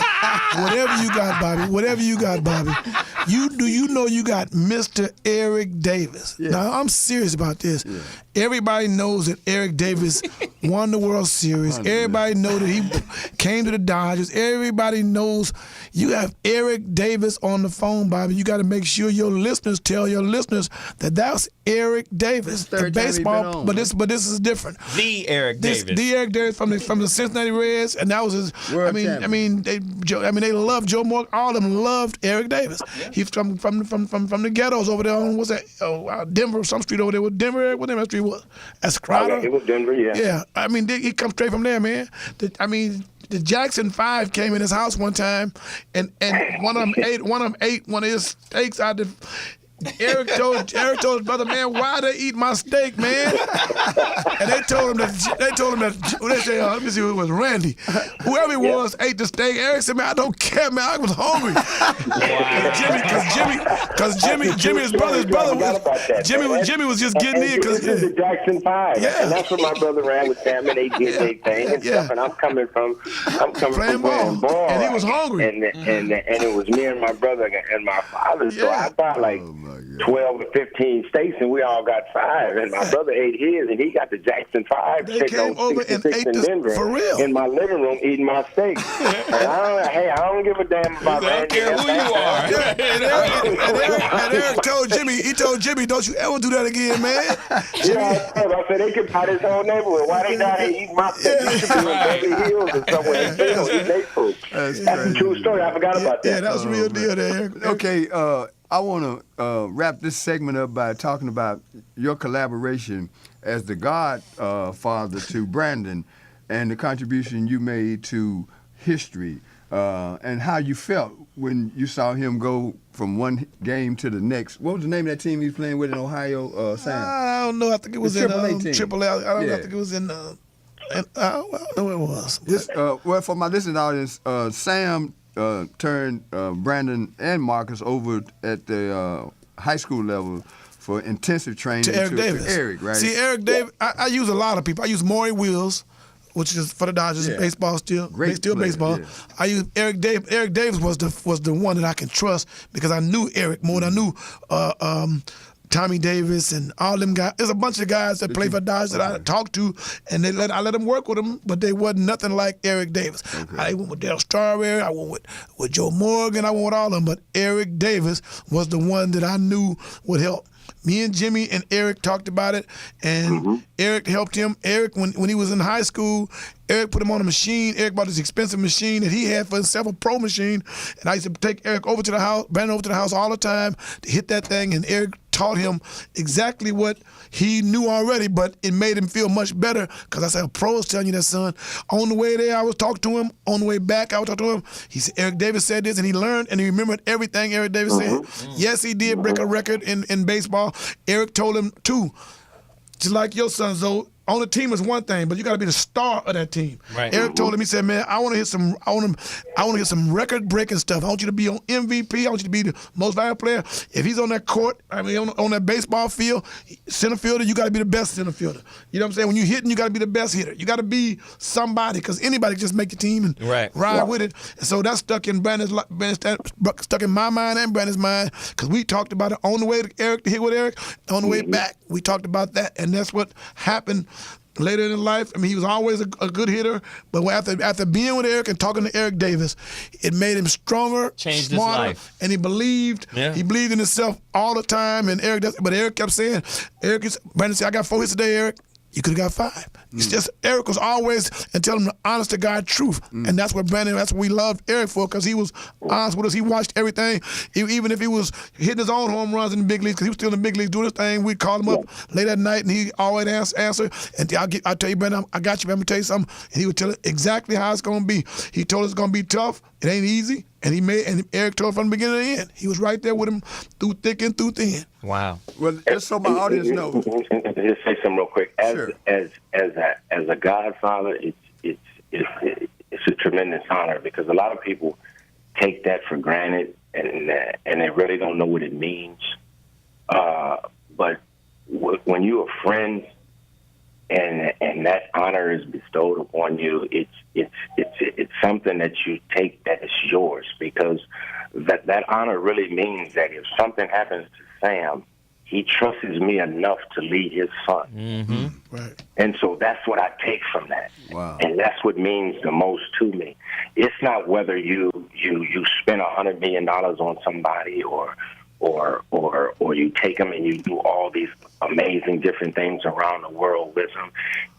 whatever you got, Bobby, do you know you got Mr. Eric Davis? Yeah. Now, I'm serious about this. Yeah. Everybody knows that Eric Davis won the World Series. Everybody knows that he came to the Dodgers. Everybody knows you have Eric Davis on the phone, Bobby. You got to make sure your listeners tell your listeners that that's Eric Davis, the baseball. But this is different. The Eric Davis. The Eric Davis from the Cincinnati Reds, and that was his. World They loved Joe Morgan. All of them loved Eric Davis. He's from the ghettos over there on Denver, some street over there with Denver. What that street was? That's Crowder. It was Denver, yeah. Yeah, I mean he comes straight from there, man. The Jackson 5 came in his house one time, and one of them ate one of his steaks out the. Eric told his brother, man, why they eat my steak, man? And they told him that let me see who it was, Randy. Whoever it was ate the steak. Eric said, man, I don't care, man, I was hungry. Because Jimmy, his brother was Jimmy was just getting in because this is the Jackson 5. Yeah. And that's what my brother ran with them, and they did their thing and stuff. And I'm coming from playing ball. And he was hungry. And it was me and my brother and my father. So I bought like 12 or 15 steaks, and we all got 5. And my brother ate his, and he got the Jackson 5. They came over and ate in this Denver, for real. in my living room eating my steak. And I don't give a damn about I don't care who you are. And Eric told Jimmy, don't you ever do that again, man. Yeah, I said they could buy this whole neighborhood. Why they down here eating my steak? You should be in Beverly Hills or somewhere. Eating their food. That's a true story. I forgot about that. Yeah, that was a real deal there, Eric. Okay, I want to wrap this segment up by talking about your collaboration as the godfather to Brandon and the contribution you made to history and how you felt when you saw him go from one game to the next. What was the name of that team he was playing with in Ohio, Sam? I don't know. I think it was in Triple A. I think it was in. I don't know what it was. Well, for my listening audience, Sam turned Brandon and Marcus over at the high school level for intensive training to Eric Davis. To Eric, right? See, Eric Davis, I use a lot of people. I use Maury Wills, which is for the Dodgers, baseball still. Great still player, baseball. yeah. I use Eric Davis. Eric Davis was the one that I can trust because I knew Eric more than I knew Tommy Davis and all them guys. There's a bunch of guys that play for Dodgers that I talked to, and I let them work with them, but they wasn't nothing like Eric Davis. Okay. I went with Dale Strawberry, I went with Joe Morgan, I went with all of them, but Eric Davis was the one that I knew would help. Me and Jimmy and Eric talked about it, and Eric helped him. Eric, when he was in high school, Eric put him on a machine. Eric bought this expensive machine that he had for himself, a pro machine. And I used to take Eric over to the house, Brandon over to the house all the time to hit that thing. And Eric taught him exactly what he knew already, but it made him feel much better because I said, a pro is telling you that, son. On the way there, I was talking to him. On the way back, I was talking to him. He said, Eric Davis said this, and he learned and he remembered everything Eric Davis said. Yes, he did break a record in baseball. Eric told him, too, just like your son, Zoe, on the team is one thing, but you got to be the star of that team. Right. Eric told him, he said, "Man, I want to hit some record-breaking stuff. I want you to be on MVP. I want you to be the most valuable player. If he's on that court, I mean, on that baseball field, center fielder, you got to be the best center fielder. You know what I'm saying? When you're hitting, you got to be the best hitter. You got to be somebody because anybody can just make the team and ride with it. And so that stuck in stuck in my mind and Brandon's mind because we talked about it on the way to Eric to hit with Eric. On the way back, we talked about that, and that's what happened. Later in life, I mean, he was always a good hitter, but after being with Eric and talking to Eric Davis, it made him stronger, changed smarter, his life. and he believed. Yeah. He believed in himself all the time. And but Eric kept saying, Brandon said, "I got 4 hits today, Eric. You could have got 5." It's just Eric was always and telling him the honest to God truth, and that's what we loved Eric for because he was honest with us. He watched everything, even if he was hitting his own home runs in the big leagues because he was still in the big leagues doing his thing. We'd call him up late at night, and he always answer. And I'll tell you, Brandon, I got you. I'm gonna tell you something, and he would tell it exactly how it's gonna be. He told us it's gonna be tough. It ain't easy, and Eric told from the beginning to the end. He was right there with him through thick and through thin. Wow. Well, just so my audience knows. Just say something real quick. Sure. As a godfather, it's a tremendous honor because a lot of people take that for granted and they really don't know what it means. But when you're a friend and that honor is bestowed upon you, it's something that you take that is yours because that honor really means that if something happens to Sam, he trusts me enough to lead his son. Mm-hmm. Right. And so that's what I take from that. Wow. And that's what means the most to me. It's not whether you spend $100 million on somebody or you take them and you do all these amazing different things around the world with them.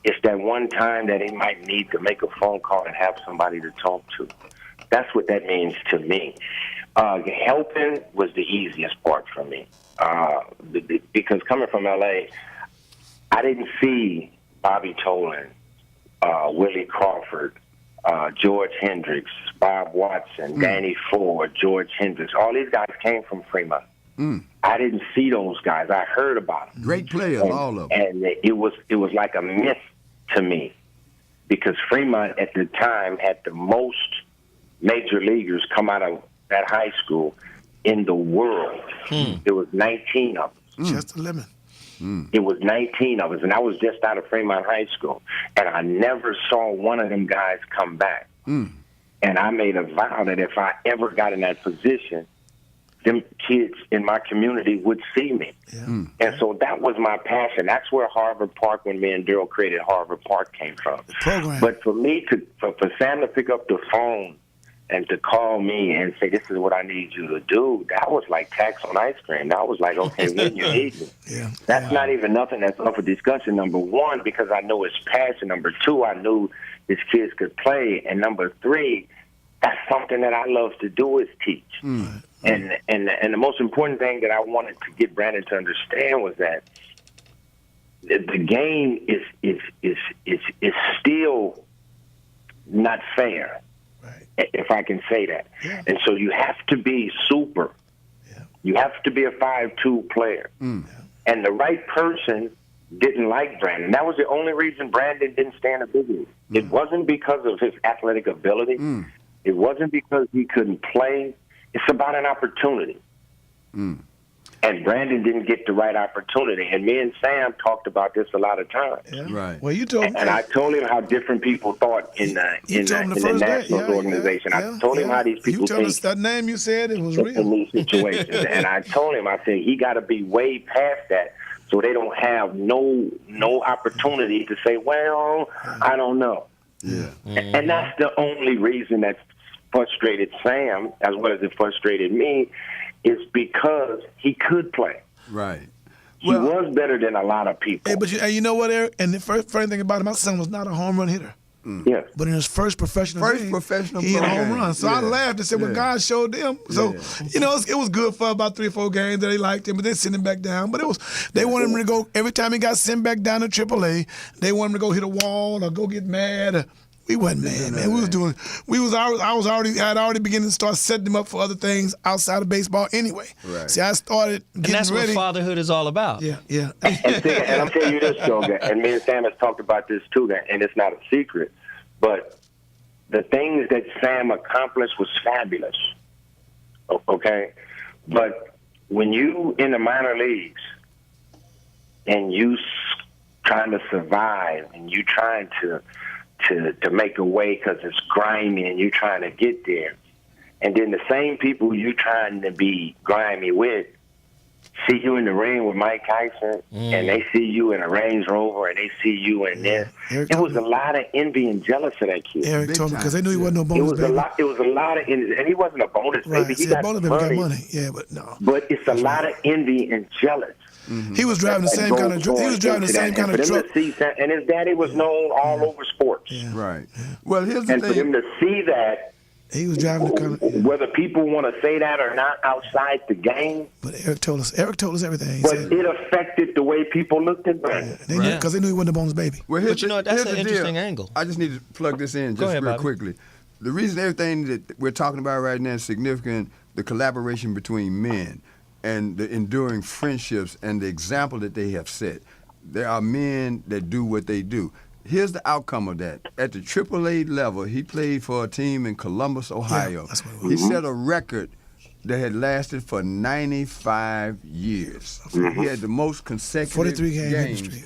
It's that one time that he might need to make a phone call and have somebody to talk to. That's what that means to me. Helping was the easiest part for me. Because coming from L.A., I didn't see Bobby Tolan, Willie Crawford, George Hendricks, Bob Watson, Danny Ford, George Hendricks. All these guys came from Fremont. I didn't see those guys. I heard about them. Great players, all of them. And it was like a myth to me because Fremont at the time had the most major leaguers come out of that high school in the world. There was 19 of them. Just a lemon. It was 19 of us, and I was just out of Fremont High School, and I never saw one of them guys come back. And I made a vow that if I ever got in that position, them kids in my community would see me. Yeah. And so that was my passion. That's where Harvard Park, when me and Daryl created Harvard Park, came from. The program. But for me for Sam to pick up the phone and to call me and say, "This is what I need you to do," that was like tax on ice cream. That was like, okay, when you need me. Yeah. That's not even nothing that's up for discussion, number one, because I know his passion. Number two, I knew his kids could play. And number three, that's something that I love to do is teach. And the most important thing that I wanted to get Brandon to understand was that the game is still not fair. If I can say that. Yeah. And so you have to be super. Yeah. You have to be a 5'2" player. And the right person didn't like Brandon. That was the only reason Brandon didn't stay in the big league. It wasn't because of his athletic ability. It wasn't because he couldn't play. It's about an opportunity. And Brandon didn't get the right opportunity. And me and Sam talked about this a lot of times. Yeah. Right. Well, you told me. And I told him how different people thought in the Nationals organization. I told him how these people You told think us that name you said, it was in real. these situations. And I told him, I said, he got to be way past that so they don't have no opportunity to say, well, I don't know. Yeah. And that's the only reason that frustrated Sam, as well as it frustrated me, is because he could play. Right. He was better than a lot of people. Hey, but you know what, Eric? And the first funny thing about it, my son was not a home run hitter. Yes. But in his first professional game, he hit a home run. So I laughed and said, well, God showed them. So, it was good for about 3 or 4 games that they liked him, but they sent him back down. But they wanted him to go, every time he got sent back down to AAA, they wanted him to go hit a wall or go get mad. We wasn't mad, man. I had already beginning to start setting them up for other things outside of baseball anyway. Right. See, I started getting And that's ready. what fatherhood is all about. Yeah. And I'm telling you this, Joe, and me and Sam has talked about this too, and it's not a secret, but the things that Sam accomplished was fabulous, okay? But when you in the minor leagues and you trying to survive and you trying to make a way because it's grimy and you trying to get there, and then the same people you trying to be grimy with see you in the ring with Mike Tyson, and they see you in a Range Rover, and they see you in this. It was a lot of envy and jealous of that kid. Eric told me because they knew he wasn't no It bonus was baby. It was a lot of envy, and he wasn't a bonus Right. baby. He See, got bonus baby got money. Yeah, but no. But it's a lot of envy and jealous. He was driving the same kind of truck. He was driving the same kind of truck. And his daddy was known all over sports. Right. Well, here's the And for him thing. to see that, He was driving the kind of. whether people want to say that or not outside the game, But Eric told us everything. He but said, it affected the way people looked at Brandon. because they knew he wasn't a bonus baby. Well, But you know what, that's here's an the deal. interesting angle. I just need to plug this in Go just ahead, real Bobby. quickly. The reason everything that we're talking about right now is significant, the collaboration between men and the enduring friendships and the example that they have set. There are men that do what they do. Here's the outcome of that. At the AAA level, he played for a team in Columbus, Ohio. that's what it was. He set a record that had lasted for 95 years. He had the most consecutive 43 game hitting games streak.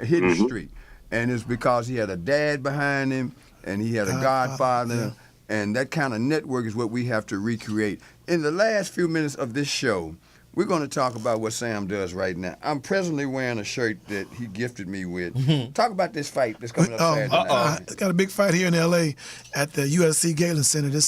hitting streak. And it's because he had a dad behind him and he had a godfather. And that kind of network is what we have to recreate. In the last few minutes of this show, we're going to talk about what Sam does right now. I'm presently wearing a shirt that he gifted me with. Talk about this fight that's coming up Saturday night. I got a big fight here in L.A. at the USC Galen Center this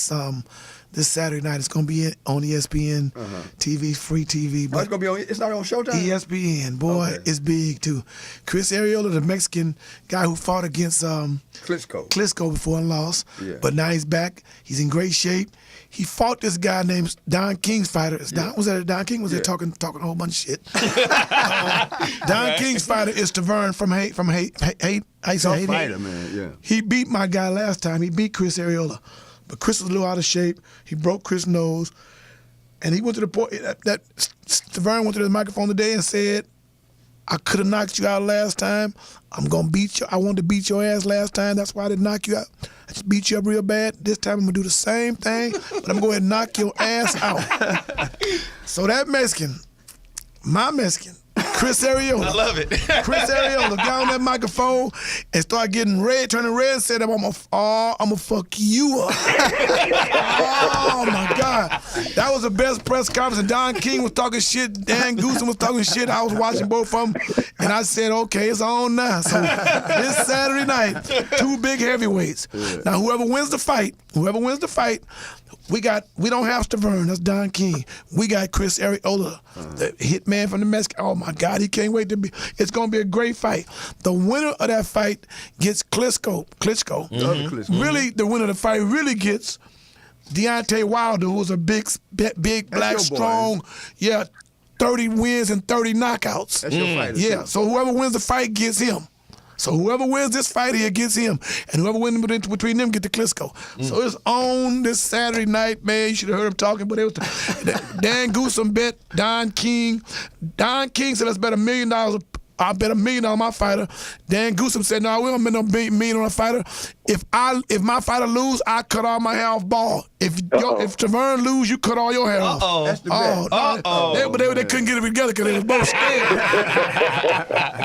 Saturday night. It's going to be on ESPN TV, free TV. Oh, But it's going to be on, it's not on Showtime? ESPN, boy, Okay. it's big too. Chris Arreola, the Mexican guy who fought against Klitschko before and lost, Yeah. but now he's back. He's in great shape. He fought this guy named Don King's fighter. Was that Don King? Was there talking a whole bunch of shit? Don King's fighter is Tavern from Hate. I say Tough Hate. fighter, man, yeah. He beat my guy last time. He beat Chris Arreola, but Chris was a little out of shape. He broke Chris' nose, and he went to the point that Tavern went to the microphone today and said, I could have knocked you out last time. I'm going to beat you. I wanted to beat your ass last time. That's why I didn't knock you out. I just beat you up real bad. This time I'm going to do the same thing, but I'm going to go ahead and knock your ass out. So that Mexican, my Mexican, Chris Arreola. I love it. Chris Arreola got on that microphone and started getting red, turning red, and said, I'm gonna fuck you up. Oh my God. That was the best press conference. And Don King was talking shit, Dan Goosen was talking shit. I was watching both of them. And I said, okay, it's on now. So this Saturday night, 2 big heavyweights. Now whoever wins the fight, we don't have Stavern, that's Don King. We got Chris Arreola, the hitman from the Mexican. Oh my God, he can't wait to be. It's gonna be a great fight. The winner of that fight gets Klitschko. The other Klitschko. Really, the winner of the fight really gets Deontay Wilder, who's a big black, your boy. strong, 30 wins and 30 knockouts. That's your fighter, Yeah, too. so whoever wins the fight gets him. So whoever wins this fight here gets him, and whoever wins between them get the Klitschko. So it's on this Saturday night, man. You should have heard him talking, but it was Dan Goosen bet Don King. Don King said, let's bet $1 million. I bet $1 million on my fighter. Dan Goosen said, no, we don't bet no $1 million on a fighter. If my fighter lose, I cut all my hair off bald. If Tavern lose, you cut all your hair off. That's the bet. They couldn't get it together because they was both scared.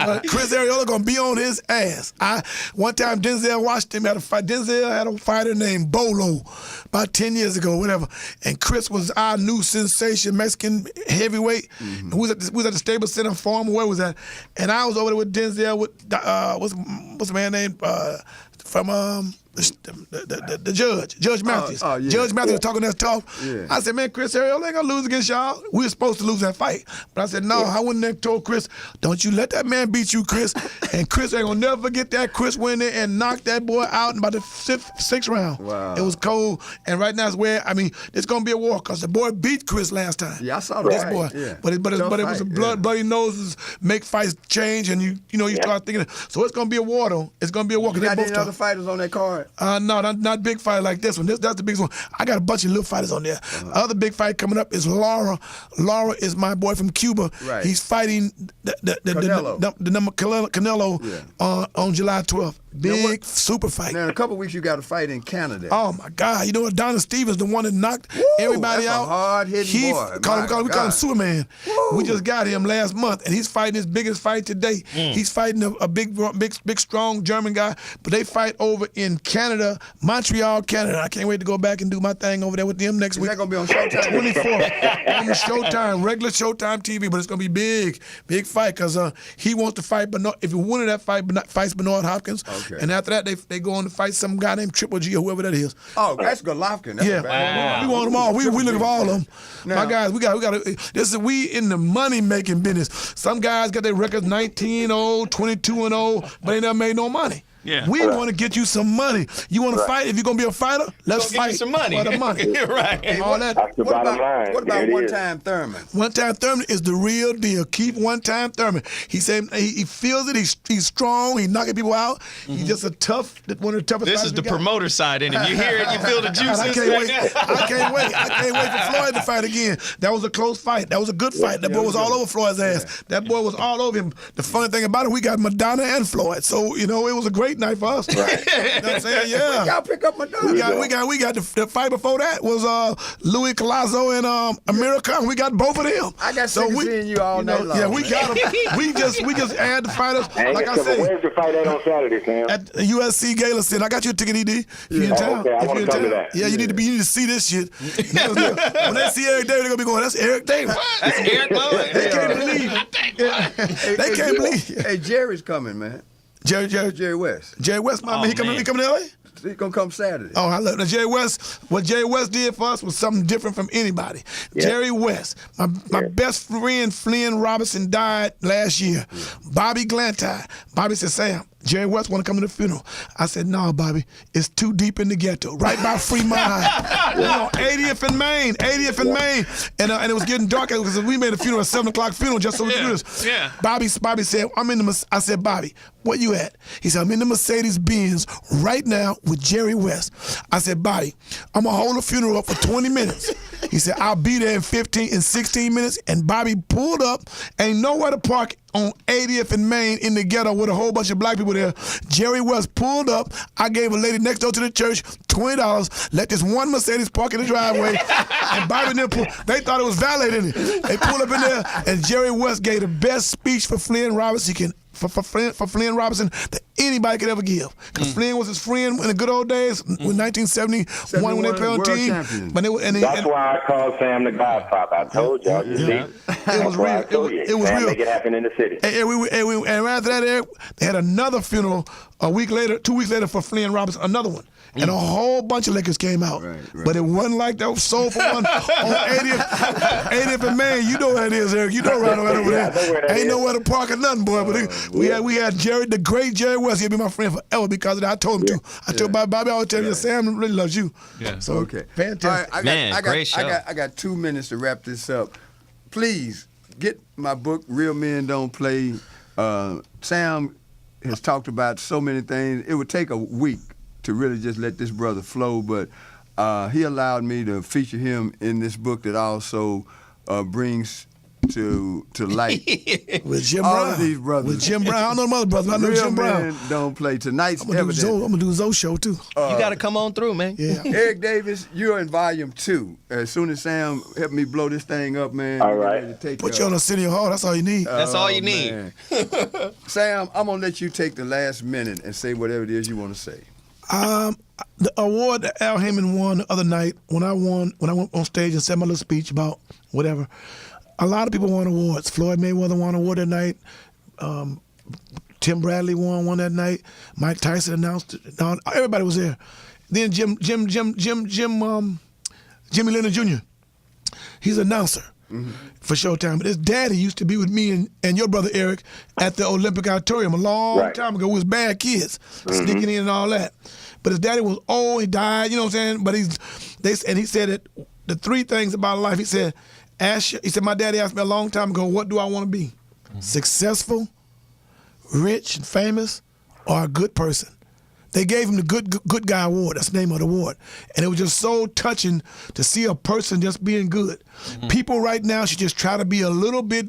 But Chris Arreola gonna be on his ass. One time Denzel Washington had a fight. Denzel had a fighter named Bolo about 10 years ago, whatever. And Chris was our new sensation, Mexican heavyweight. And we was at the Staples Center Farm. Where was that? And I was over there with Denzel with what's the man name from the judge, Judge Matthews. yeah. Judge Matthews was talking that tough. Yeah. I said, man, Chris Ariel ain't gonna lose against y'all. We were supposed to lose that fight. But I said, no, I wouldn't have told Chris, don't you let that man beat you, Chris. And Chris ain't gonna never forget that. Chris went in there and knocked that boy out in about the sixth round. Wow. It was cold. And right now it's where, it's gonna be a war because the boy beat Chris last time. Yeah, I saw that This fight, boy. yeah. But it was a Tough fight, bloody noses make fights change, and you start thinking. So it's gonna be a war though. It's gonna be a war. You 'cause they got both any tough. other fighters on that card? No, not big fight like this one. That's the biggest one. I got a bunch of little fighters on there. Other big fight coming up is Lara. Lara is my boy from Cuba. Right. He's fighting the number Canelo on July 12th. Big super fight. Now in a couple weeks you got a fight in Canada. Oh my God! You know what? Adonis Stevens, the one that knocked everybody that's a out. hard-hitting boy. We call him God. Superman. We just got him last month, and he's fighting his biggest fight today. He's fighting a big, strong German guy. But they fight over in Canada, Montreal, Canada. I can't wait to go back and do my thing over there with them next Is week. that gonna be on Showtime? 24th on Showtime, regular Showtime TV, but it's gonna be big fight because he wants to fight. But if he won that fight, fights Bernard Hopkins, Okay. and after that they go on to fight some guy named Triple G or whoever that is. Oh, that's Golovkin. That's Yeah, a bad we want them all. We looking for all of them. Now- My guys, we got. We in the money making business. Some guys got their records 19-0, 22-0, but they never made no money. Yeah. We want to get you some money. You want to fight? If you're gonna be a fighter, let's Gonna get fight you some money. for the money. Right. All that. That's the What bottom about line. what about There it One is. Time Thurman? One Time Thurman is the real deal. Keep One Time Thurman. He said he feels it. He's strong. He's knocking people out. He's just one of the toughest. This fighters is the we got. promoter side in him. You hear it, you feel the juices. I can't wait. I can't wait for Floyd to fight again. That was a close fight. That was a good fight. That boy was all over Floyd's ass. That boy was all over him. The funny thing about it, we got Madonna and Floyd. So, it was a great night for us. You know what I'm saying? Yeah. Y'all pick up Madonna. We got the fight before that was Louis Collazo and Amir Khan. We got both of them. I got sick of seeing you all night long. Yeah, we got them. we just add the fighters. Like I say, Where's the fight at on Saturday, Sam? at the USC Gala Center. I got you a ticket, ED. If you in town. okay, I If wanna you in come to town. that. Yeah, you need to see this shit. When they see Eric Davis, they're gonna be going, that's Eric Davis. That's Eric Bowen. They can't believe. They can't believe. Hey, Jerry's coming, man. Jerry West. West, my Oh, man, he coming to LA? He's gonna come Saturday. Oh, I love Jerry West. What Jerry West did for us was something different from anybody. Jerry West, my best friend Flynn Robinson died last year. Bobby Glanty. Bobby said, Sam, Jerry West want to come to the funeral. I said, no, Bobby, it's too deep in the ghetto, right by Fremont High. 80th and Main, and it was getting dark because we made a funeral, a 7:00 funeral, just so we could do this. Yeah. Bobby said, I said, Bobby, where you at? He said, I'm in the Mercedes-Benz right now with Jerry West. I said, Bobby, I'm gonna hold a funeral up for 20 minutes. He said, I'll be there in 16 minutes. And Bobby pulled up, ain't nowhere to park on 80th and Main in the ghetto with a whole bunch of black people there. Jerry West pulled up. I gave a lady next door to the church $20, let this one Mercedes park in the driveway, and Bobby and them they thought it was valeting it. They pulled up in there, and Jerry West gave the best speech for Flynn Robinson for Flynn Robinson that anybody could ever give. Because Flynn was his friend in the good old days, in 1971 when they played on world team. champion. But That's why I called Sam the Godfather. I told y'all. You see, it was real. It was Sam, real. make it happen in the city. And after that, Eric, they had another funeral 2 weeks later for Flynn Robinson, another one. And a whole bunch of Lakers came out. Right. But it wasn't like that soulful one on 80th and Main. You know what it is, Eric. You know right over Yeah, I know there. where that Ain't is. nowhere to park or nothing, boy. But we had Jerry, the great Jerry West. He'll be my friend forever because of that. I told him to. I told Bobby, I always tell you, Sam really loves you. Yeah. So, Okay. fantastic. All right, Man, great show. I got 2 minutes to wrap this up. Please get my book, Real Men Don't Play. Sam has talked about so many things. It would take a week to really just let this brother flow, but he allowed me to feature him in this book that also brings to light With Jim all Brown. of these brothers. With Jim Brown. I don't know the mother brothers, but I know Real Jim Brown. Men Don't Play. Tonight's I'm going to do Zoe show, too. You got to come on through, man. Yeah. Eric Davis, you're in volume 2. As soon as Sam helped me blow this thing up, man. All we're right. ready to take Put you on the City Hall. That's all you need. That's all you need. man. Sam, I'm gonna let you take the last minute and say whatever it is you want to say. The award that Al Heyman won the other night, when I went on stage and said my little speech about whatever, a lot of people won awards. Floyd Mayweather won an award that night. Tim Bradley won that night. Mike Tyson announced it. No, everybody was there. Then Jimmy Leonard Jr. He's an announcer for Showtime. But his daddy used to be with me and your brother Eric at the Olympic Auditorium a long time ago. We was bad kids, sneaking in and all that. But his daddy was old. He died. You know what I'm saying? But he said that the three things about life. He said, my daddy asked me a long time ago, what do I want to be? Successful, rich and famous, or a good person? They gave him the good guy award. That's the name of the award. And it was just so touching to see a person just being good. People right now should just try to be a little bit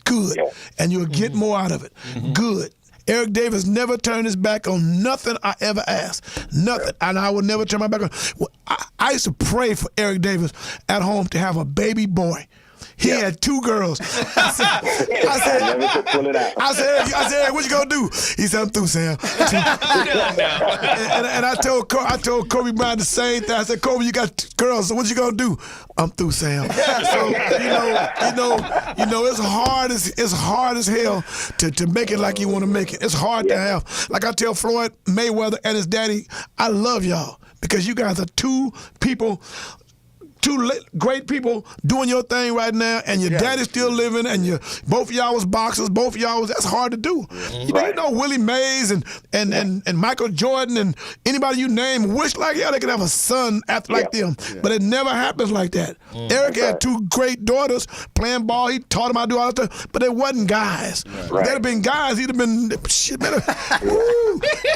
good, and you'll get more out of it. Good. Eric Davis never turned his back on nothing I ever asked. Nothing. And I would never turn my back on. I used to pray for Eric Davis at home to have a baby boy. He had 2 girls. I said, Eric, what you gonna do? He said, I'm through, Sam. and I told Kobe Bryant the same thing. I said, Kobe, you got 2 girls, so what you gonna do? I'm through, Sam. So it's hard as hell to make it like you want to make it. It's hard to have. Like I tell Floyd Mayweather and his daddy, I love y'all because you guys are 2 great people doing your thing right now, and your daddy's still living, and both of y'all was boxers, that's hard to do. You know Willie Mays and Michael Jordan and anybody you name wish like they could have a son like them, but it never happens like that. Eric had 2 great daughters playing ball. He taught them how to do all that stuff, but they wasn't guys. If they'd have been guys, he'd have been better.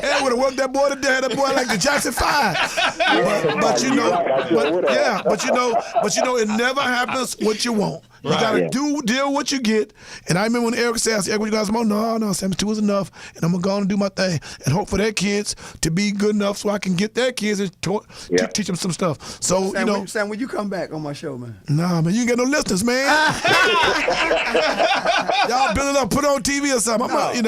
Eric would have worked that boy to death. That boy like the Jackson 5. But it never happens what you want. You gotta deal what you get. And I remember when Eric said, Eric, what you guys want? No, Sam, 2 is enough. And I'm gonna go on and do my thing and hope for their kids to be good enough so I can get their kids and teach them some stuff. So Sam, Sam, when you come back on my show, man? Nah, man, you ain't got no listeners, man. Y'all build it up, put it on TV or something. You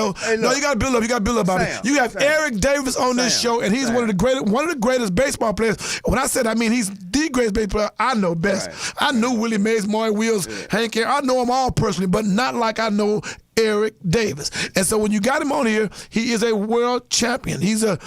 gotta build up. You gotta build up about it. You have Eric Davis on this show, and he's one of the greatest baseball players. When I said, I mean he's the greatest baseball player I know best. I knew Willie Mays, Maury Wills, Hank Aaron. I know them all personally, but not like I know Eric Davis. And so when you got him on here, he is a world champion. He's an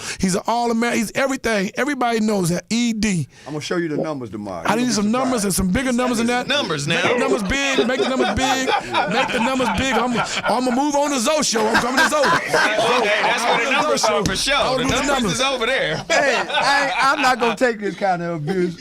All-American. He's everything. Everybody knows that. ED. I'm going to show you the numbers tomorrow. I need some numbers and some bigger numbers than that. Numbers now. Make the numbers big. Make the numbers big. Make the numbers big. I'm going to move on to Zoe show. I'm coming to Zoe. Okay, that's where the numbers are for sure. The numbers is over there. Hey, I'm not going to take this kind of abuse.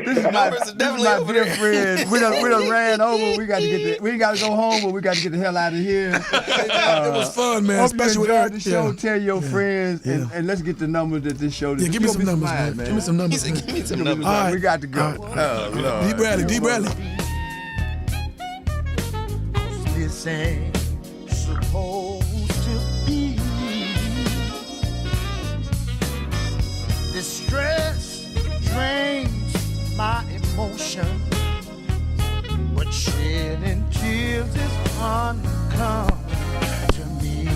This is my dear friend. We done ran over. We got to go home, but we got to get the hell out of here. It was fun, man. Especially with Eric. The show. Tell your friends, and let's get the numbers that this show. Give me some numbers, man. Give me some numbers. Give me some numbers. All right. We got to go. Oh, Lord. D. Bradley. This ain't supposed to be. This stress drains my emotion, but shedding tears is uncommon to me.